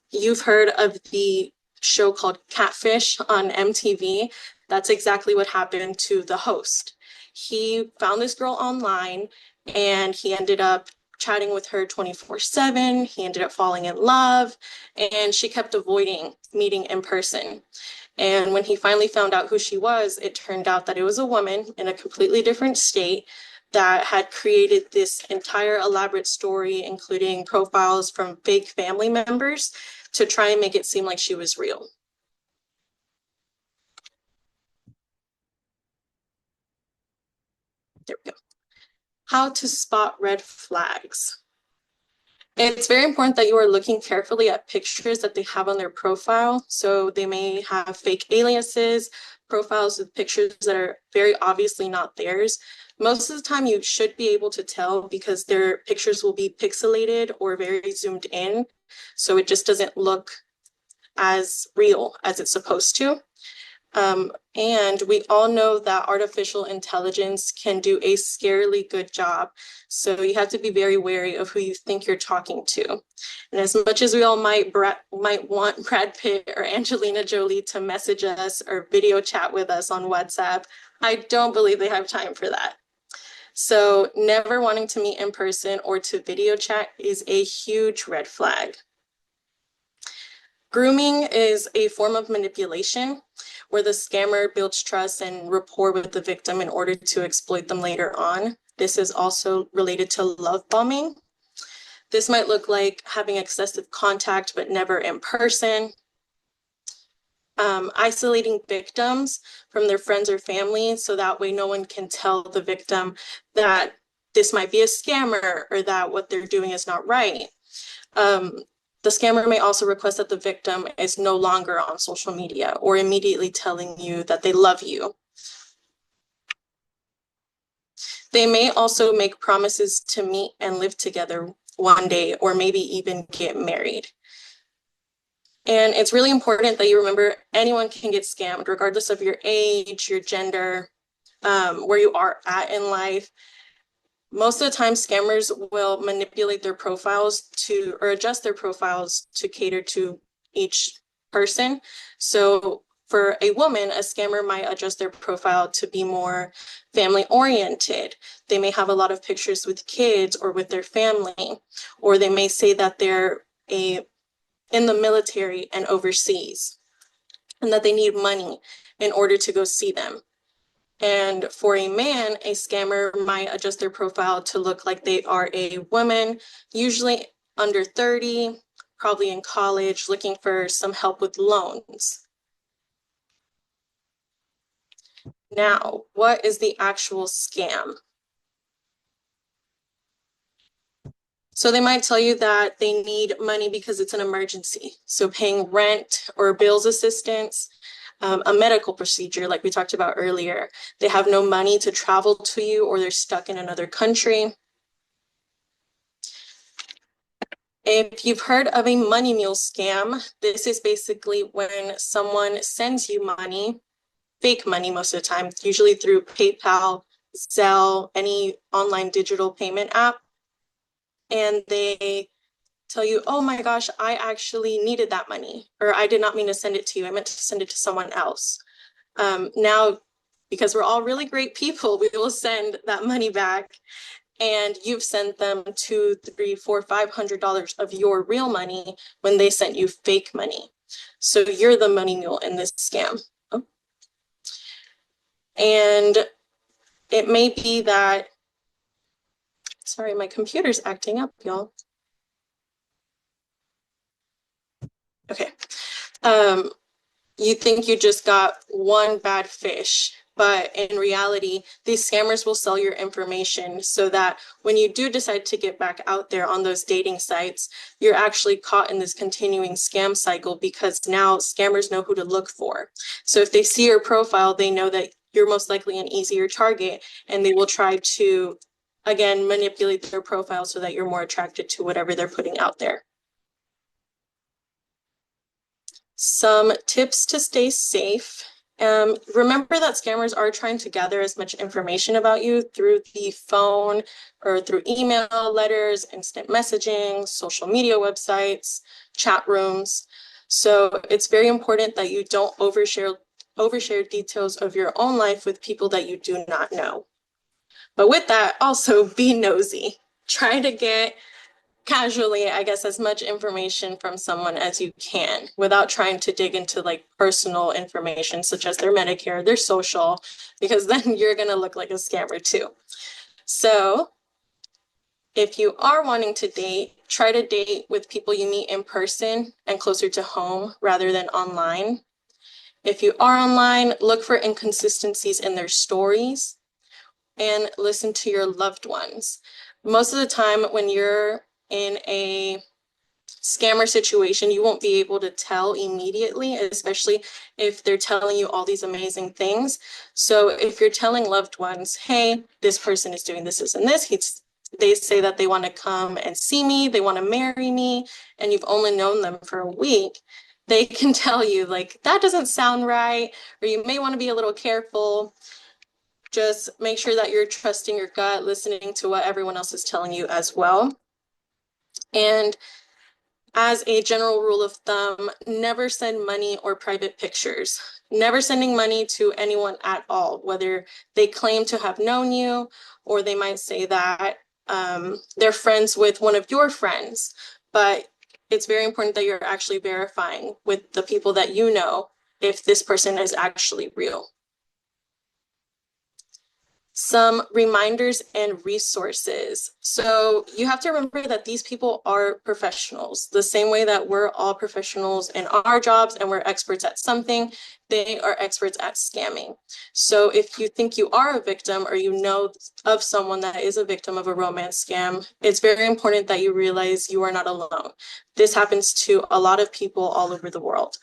You've heard of the show called Catfish on MTV. That's exactly what happened to the host. He found this girl online and he ended up chatting with her 24/7. He ended up falling in love, and she kept avoiding meeting in person. And when he finally found out who she was, it turned out that it was a woman in a completely different state that had created this entire elaborate story, including profiles from fake family members, to try and make it seem like she was real. There we go. How to spot red flags. It's very important that you are looking carefully at pictures that they have on their profile. So they may have fake aliases, profiles with pictures that are very obviously not theirs, most of the time you should be able to tell because their pictures will be pixelated or very zoomed in. So it just doesn't look as real as it's supposed to. And we all know that artificial intelligence can do a scarily good job. So you have to be very wary of who you think you're talking to. And as much as we all might want Brad Pitt or Angelina Jolie to message us or video chat with us on WhatsApp, I don't believe they have time for that. So never wanting to meet in person or to video chat is a huge red flag. Grooming is a form of manipulation where the scammer builds trust and rapport with the victim in order to exploit them later on. This is also related to love bombing. This might look like having excessive contact but never in person. Isolating victims from their friends or family so that way no one can tell the victim that this might be a scammer or that what they're doing is not right. The scammer may also request that the victim is no longer on social media or immediately telling you that they love you. They may also make promises to meet and live together one day or maybe even get married. And it's really important that you remember anyone can get scammed regardless of your age, your gender, where you are at in life. Most of the time, scammers will manipulate their profiles to, or adjust their profiles to cater to each person. So for a woman, a scammer might adjust their profile to be more family oriented. They may have a lot of pictures with kids or with their family, or they may say that they're in the military and overseas, and that they need money in order to go see them. And for a man, a scammer might adjust their profile to look like they are a woman, usually under 30, probably in college, looking for some help with loans. Now, what is the actual scam? So they might tell you that they need money because it's an emergency. So paying rent or bills assistance, a medical procedure like we talked about earlier. They have no money to travel to you or they're stuck in another country. If you've heard of a money mule scam, this is basically when someone sends you money, fake money most of the time, usually through PayPal, Zelle, any online digital payment app. And they tell you, oh my gosh, I actually needed that money, or I did not mean to send it to you. I meant to send it to someone else. Now, because we're all really great people, we will send that money back, and you've sent them $200, $300, $400, $500 of your real money when they sent you fake money. So you're the money mule in this scam. Oh. And it may be that, sorry, my computer's acting up, y'all. Okay. You think you just got one bad fish, but in reality, these scammers will sell your information so that when you do decide to get back out there on those dating sites, you're actually caught in this continuing scam cycle because now scammers know who to look for. So if they see your profile, they know that you're most likely an easier target, and they will try to, again, manipulate their profile so that you're more attracted to whatever they're putting out there. Some tips to stay safe. Remember that scammers are trying to gather as much information about you through the phone or through email, letters, instant messaging, social media websites, chat rooms. So it's very important that you don't overshare details of your own life with people that you do not know. But with that, also be nosy. Try to get casually, I guess, as much information from someone as you can without trying to dig into like personal information such as their Medicare, their social, because then you're going to look like a scammer too. So if you are wanting to date, try to date with people you meet in person and closer to home rather than online. If you are online, look for inconsistencies in their stories and listen to your loved ones. Most of the time when you're in a scammer situation, you won't be able to tell immediately, especially if they're telling you all these amazing things. So if you're telling loved ones, hey, this person is doing this and this, they say that they want to come and see me, they want to marry me, and you've only known them for a week, they can tell you like, that doesn't sound right, or you may want to be a little careful. Just make sure that you're trusting your gut, listening to what everyone else is telling you as well. And as a general rule of thumb, never send money or private pictures. Never sending money to anyone at all, whether they claim to have known you, or they might say that they're friends with one of your friends. But it's very important that you're actually verifying with the people that you know if this person is actually real. Some reminders and resources. So you have to remember that these people are professionals. The same way that we're all professionals in our jobs and we're experts at something, they are experts at scamming. So if you think you are a victim, or you know of someone that is a victim of a romance scam, it's very important that you realize you are not alone. This happens to a lot of people all over the world.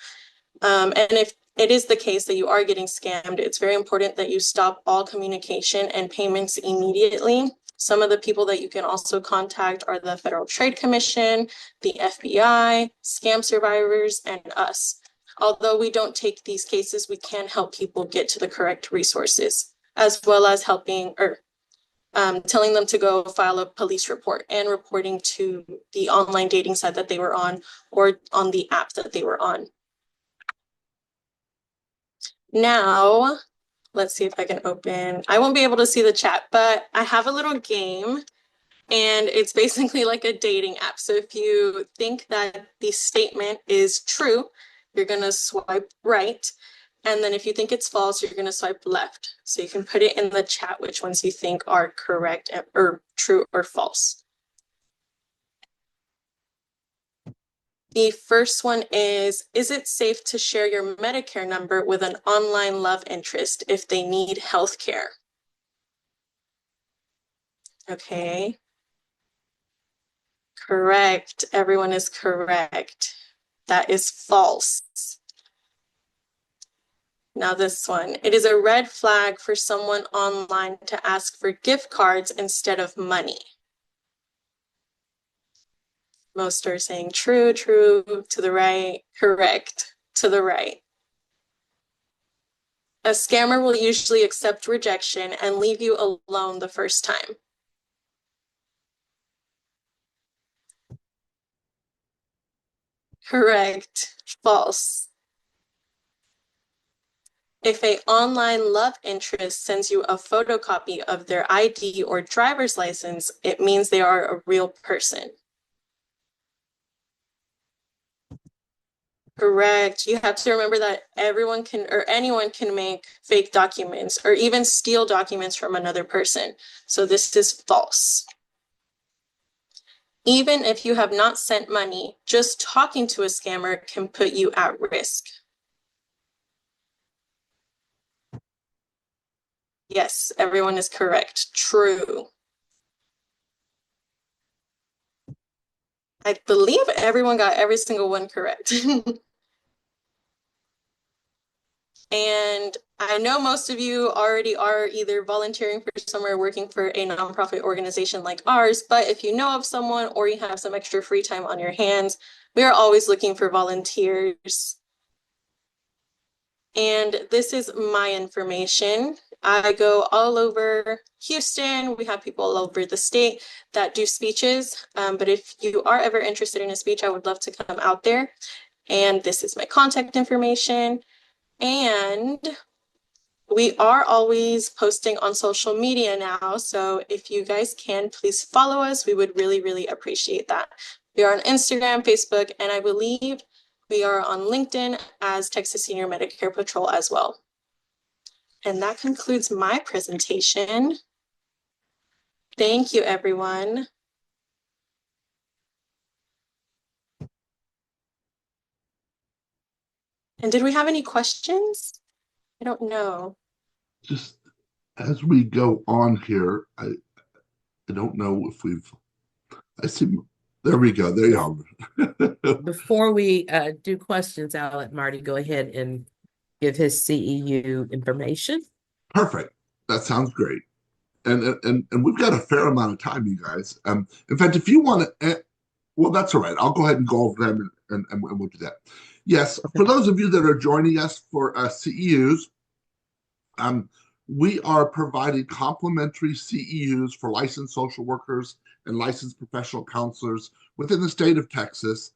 And if it is the case that you are getting scammed, it's very important that you stop all communication and payments immediately. Some of the people that you can also contact are the Federal Trade Commission, the FBI, scam survivors, and us. Although we don't take these cases, we can help people get to the correct resources, as well as helping or telling them to go file a police report and reporting to the online dating site that they were on, or on the app that they were on. Now, let's see if I can open. I won't be able to see the chat, but I have a little game, and it's basically like a dating app. So if you think that the statement is true, you're going to swipe right. And then if you think it's false, you're going to swipe left. So you can put it in the chat which ones you think are correct or true or false. The first one is it safe to share your Medicare number with an online love interest if they need health care? Okay. Correct. Everyone is correct. That is false. Now this one, it is a red flag for someone online to ask for gift cards instead of money. Most are saying true, true, to the right, correct, to the right. A scammer will usually accept rejection and leave you alone the first time. Correct. False. If an online love interest sends you a photocopy of their ID or driver's license, it means they are a real person. Correct. You have to remember that everyone can, or anyone can make fake documents or even steal documents from another person. So this is false. Even if you have not sent money, just talking to a scammer can put you at risk. Yes, everyone is correct. True. I believe everyone got every single one correct. And I know most of you already are either volunteering for somewhere, working for a nonprofit organization like ours, but if you know of someone or you have some extra free time on your hands, we are always looking for volunteers. And this is my information. I go all over Houston. We have people all over the state that do speeches. But if you are ever interested in a speech, I would love to come out there. And this is my contact information. And we are always posting on social media now. So if you guys can, please follow us. We would really, really appreciate that. We are on Instagram, Facebook, and I believe we are on LinkedIn as Texas Senior Medicare Patrol as well. And that concludes my presentation. Thank you, everyone. And did we have any questions? I don't know. Just as we go on here, I don't know if I see There we go. There you are. Before we do questions, I'll let Marty go ahead and give his CEU information. Perfect. That sounds great. And we've got a fair amount of time, you guys. In fact, if you want to, well, that's all right. I'll go ahead and go over them and we'll do that. Yes, for those of you that are joining us for CEUs, we are providing complimentary CEUs for licensed social workers and licensed professional counselors within the state of Texas.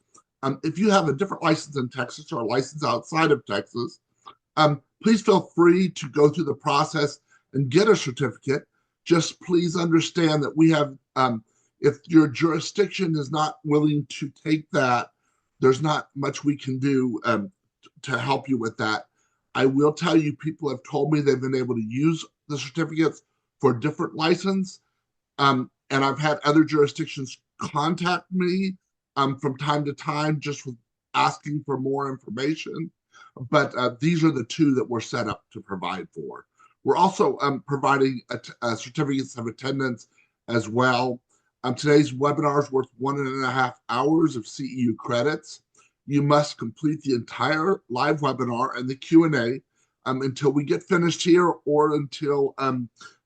If you have a different license in Texas or a license outside of Texas, please feel free to go through the process and get a certificate. Just please understand that we have, if your jurisdiction is not willing to take that, there's not much we can do to help you with that. I will tell you, people have told me they've been able to use the certificates for different license. And I've had other jurisdictions contact me from time to time just with asking for more information. But these are the two that we're set up to provide for. We're also providing certificates of attendance as well. Today's webinar is worth 1.5 hours of CEU credits. You must complete the entire live webinar and the Q&A until we get finished here or until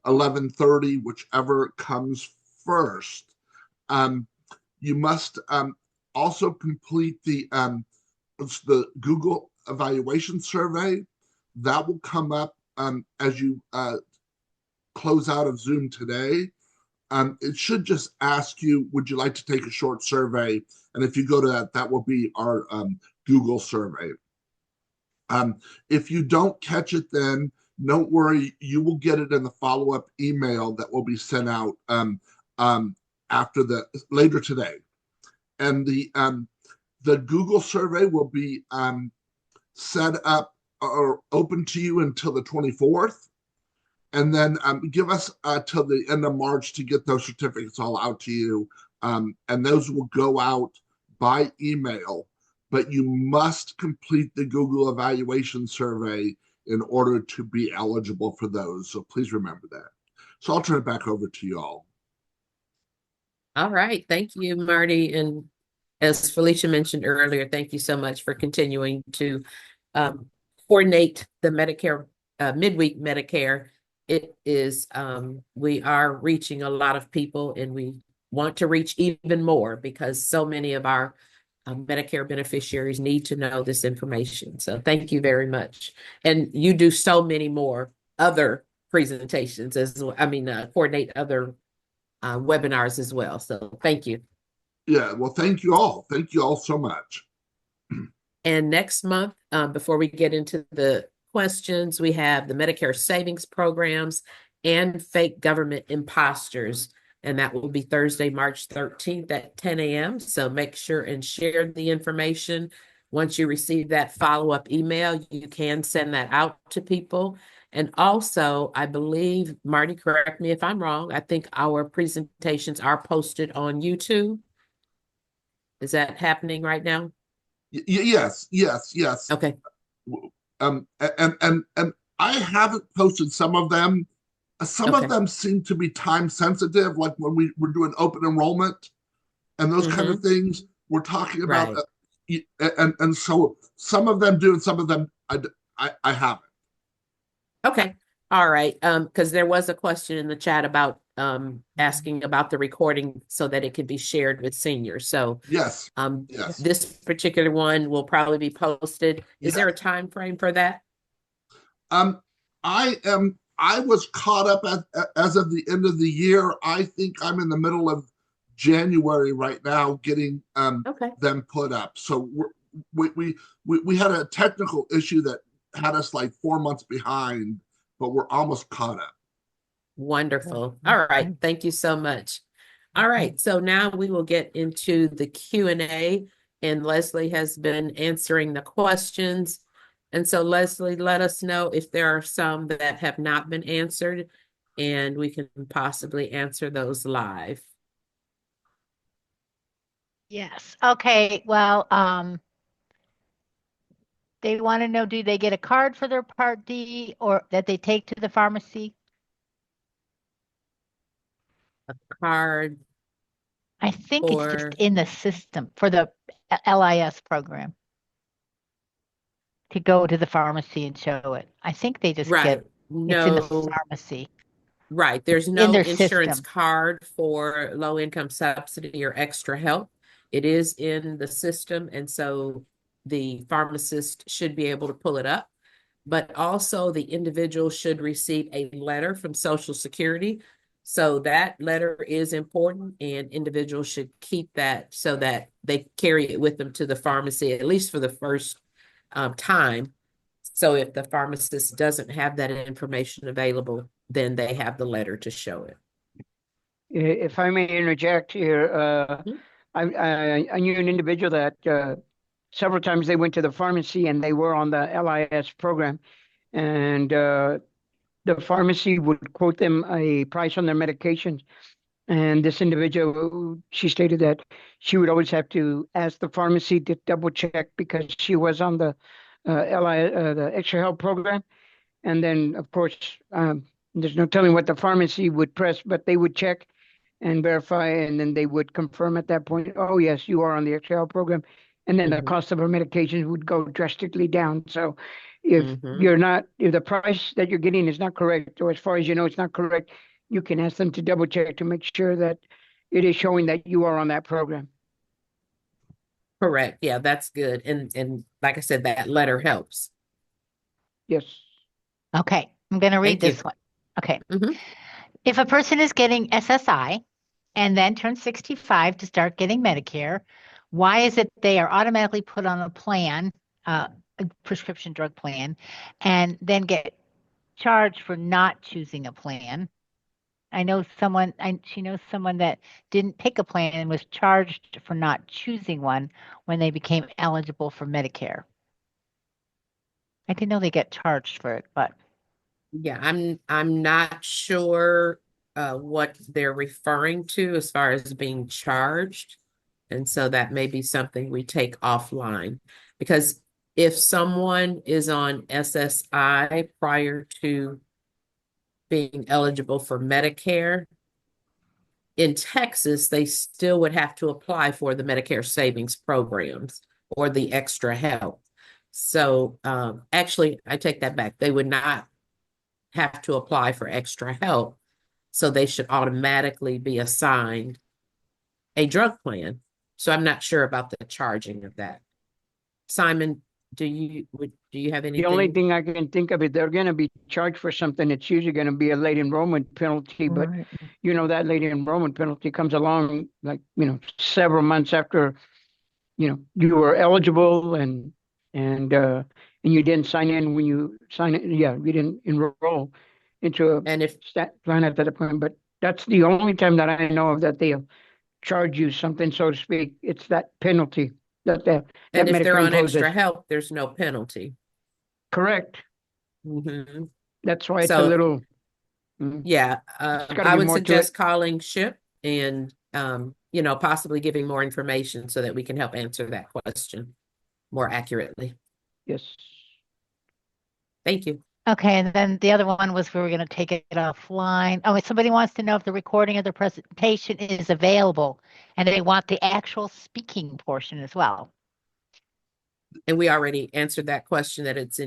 11:30, whichever comes first. You must also complete the Google evaluation survey. That will come up as you close out of Zoom today. It should just ask you, would you like to take a short survey? And if you go to that, that will be our Google survey. If you don't catch it then, don't worry, you will get it in the follow-up email that will be sent out later today. And the Google survey will be set up or open to you until the 24th. And then give us till the end of March to get those certificates all out to you. And those will go out by email. But you must complete the Google evaluation survey in order to be eligible for those. So please remember that. So I'll turn it back over to you all. All right. Thank you, Marty. And as Felicia mentioned earlier, thank you so much for continuing to coordinate the Medicare, midweek Medicare. It is, we are reaching a lot of people and we want to reach even more because so many of our Medicare beneficiaries need to know this information. So thank you very much. And you do so many more other presentations as well. I mean, coordinate other webinars as well. So thank you. Yeah, well, thank you all. Thank you all so much. And next month, before we get into the questions, we have the Medicare savings programs and fake government imposters. And that will be Thursday, March 13th at 10 a.m. So make sure and share the information. Once you receive that follow-up email, you can send that out to people. And also, I believe, Marty, correct me if I'm wrong, I think our presentations are posted on YouTube. Is that happening right now? Yes. Okay. And I haven't posted some of them. Some of them seem to be time sensitive, like when we were doing open enrollment and those kind of things. We're talking about, and so some of them do, and some of them I haven't. Okay. All right. Because there was a question in the chat about asking about the recording so that it could be shared with seniors. So yes. This particular one will probably be posted. Is there a time frame for that? I was caught up as of the end of the year. I think I'm in the middle of January right now getting them put up. So we had a technical issue that had us like 4 months behind, but we're almost caught up. Wonderful. All right. Thank you so much. All right. So now we will get into the Q&A, and Leslie has been answering the questions. And so Leslie, let us know if there are some that have not been answered, and we can possibly answer those live. Yes. Okay. Well, they want to know, do they get a card for their Part D or that they take to the pharmacy? A card. I think it's just or in the system for the LIS program to go to the pharmacy and show it. I think they just right. it's in the No, pharmacy, right. There's in no their insurance system. card for low income subsidy or extra help. It is in the system, and so the pharmacist should be able to pull it up. But also, the individual should receive a letter from Social Security. So that letter is important, and individuals should keep that so that they carry it with them to the pharmacy, at least for the first time. So if the pharmacist doesn't have that information available, then they have the letter to show it. If I may interject here, I knew an individual that several times they went to the pharmacy and they were on the LIS program, and the pharmacy would quote them a price on their medications. And this individual, she stated that she would always have to ask the pharmacy to double check because she was on the the extra help program. And then, of course, there's no telling what the pharmacy would press, but they would check and verify, and then they would confirm at that point, oh, yes, you are on the extra help program. And then the cost of our medications would go drastically down. So if if the price that you're getting is not correct, or as far as you know, it's not correct, you can ask them to double check to make sure that it is showing that you are on that program. Correct. Yeah, that's good. And like I said, that letter helps. Yes. Okay, I'm going to read Thank you. this one. Okay. Mhm. If a person is getting SSI and then turns 65 to start getting Medicare, why is it they are automatically put on a plan, a prescription drug plan, and then get charged for not choosing a plan? She knows someone that didn't pick a plan and was charged for not choosing one when they became eligible for Medicare. I didn't know they get charged for it, but Yeah, I'm not sure what they're referring to as far as being charged. And so that may be something we take offline. Because if someone is on SSI prior to being eligible for Medicare, in Texas, they still would have to apply for the Medicare savings programs or the extra help. So actually, I take that back. They would not have to apply for extra help. So they should automatically be assigned a drug plan. So I'm not sure about the charging of that. Simon, do you have The only anything? thing I can think of is they're going to be charged for something. It's usually going to be a late enrollment penalty, but Right. you know that late enrollment penalty comes along like several months after you were eligible and you didn't sign in when you sign it. Yeah, you didn't enroll into a And if stat plan at that point. But that's the only time that I know of that they'll charge you something, so to speak. It's that penalty that and if they're Medicare on extra imposes. help, there's no penalty. Correct. Mm-hmm. That's why it's a So little. yeah, It's got to I be would more to it. suggest calling SHIP and possibly giving more information so that we can help answer that question more accurately. Yes. Thank you. okay. And then the other one was we were going to take it offline. Oh, somebody wants to know if the recording of the presentation is available, and they want the actual speaking portion as well. And we already answered that question that it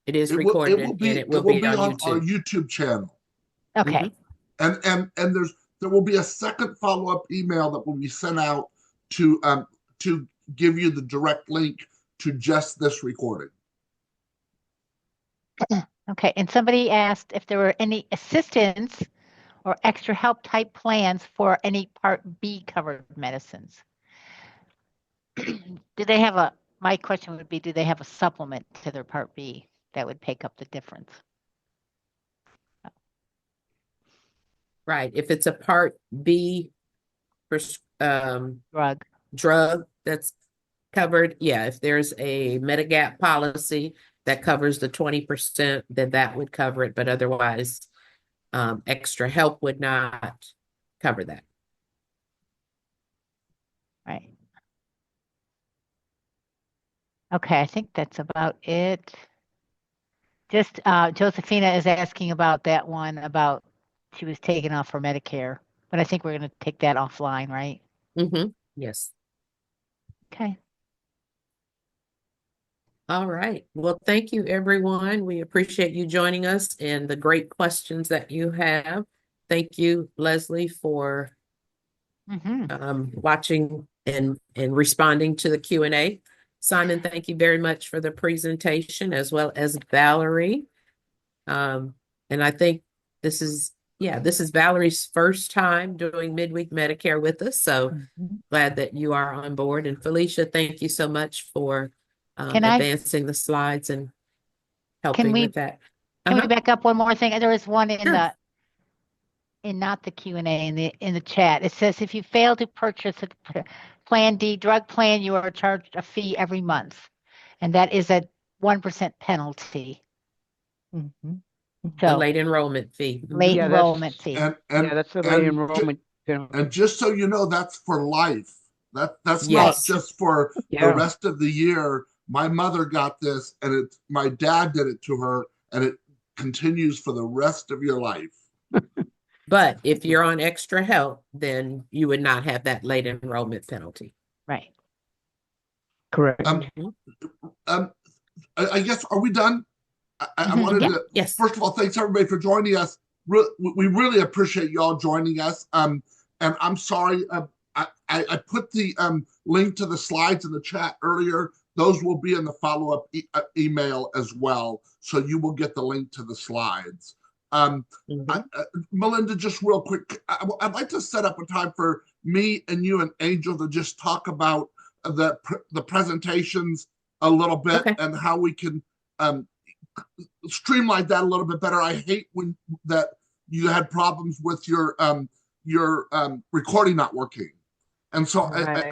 is It recorded will and be it will be on our YouTube. YouTube channel. Okay. And there will be a second follow-up email that will be sent out to give you the direct link to just this recording. Okay. And somebody asked if there were any assistance or extra help type plans for any Part B covered medicines. My question would be, do they have a supplement to their Part B that would make up the difference? Right. If it's a Part B drug that's covered, yeah. If there's a Medigap policy that covers the 20%, then that would cover it. But otherwise, extra help would not cover that. Right. Okay, I think that's about it. Just Josephina is asking about that one about she was taken off for Medicare. But I think we're going to take that offline, right? Yes. Okay. All right. Well, thank you, everyone. We appreciate you joining us and the great questions that you have. Thank you, Leslie, for watching and responding to the Q&A. Simon, thank you very much for the presentation, as well as Valerie. And I think this is Valerie's first time doing midweek Medicare with us. So glad that you are on board. And Felicia, thank you so much for advancing the slides and helping with that. Can we back up one more thing? There was one in Sure. in not the Q&A, in the chat. It says, if you fail to purchase a Plan D drug plan, you are charged a fee every month. And that is a 1% penalty. The late enrollment fee. Late enrollment fee. And that's the late enrollment penalty. And just so you know, that's for life. That's Yes. not just for the rest of the year. My mother got this, and my dad did it to her, and it continues for the rest of your life. But if you're on extra help, then you would not have that late enrollment penalty. Right. Correct. I guess, are we done? I wanted to, first of all, thanks everybody for joining us. We really appreciate you all joining us. And I'm sorry, I put the link to the slides in the chat earlier. Those will be in the follow-up email as well. So you will get the link to the slides. Melinda, just real quick, I'd like to set up a time for me and you and Angel to just talk about the presentations a little bit and how we can streamline that a little bit better. I hate when that you had problems with your recording not working. And so I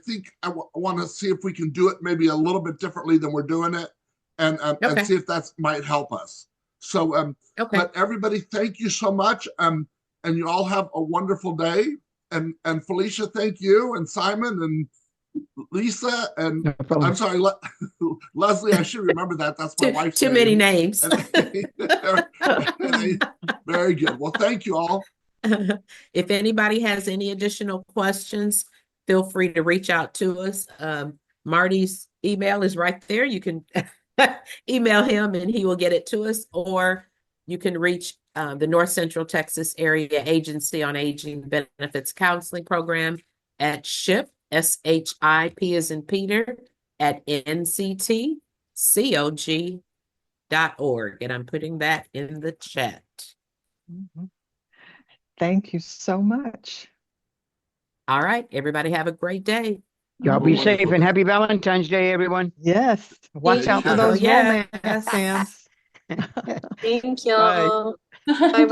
think I want to see if we can do it maybe a little bit differently than we're doing it, and see if that might help us. So, but everybody, thank you so much. And you all have a wonderful day. And Felicia, thank you. And Simon and Lisa, and I'm sorry, Leslie, I should remember that. That's my wife's name. Too many names. Very good. Well, thank you all. If anybody has any additional questions, feel free to reach out to us. Marty's email is right there. You can email him and he will get it to us, or you can reach the North Central Texas Area Agency on Aging Benefits Counseling Program at SHIP, SHIP as in Peter, at nctcog.org. And I'm putting that in the chat. Thank you so much. All right, everybody have a great day. Y'all be safe and happy Valentine's Day, everyone. Yes. Watch out for those romance fans. Thank you. Bye-bye.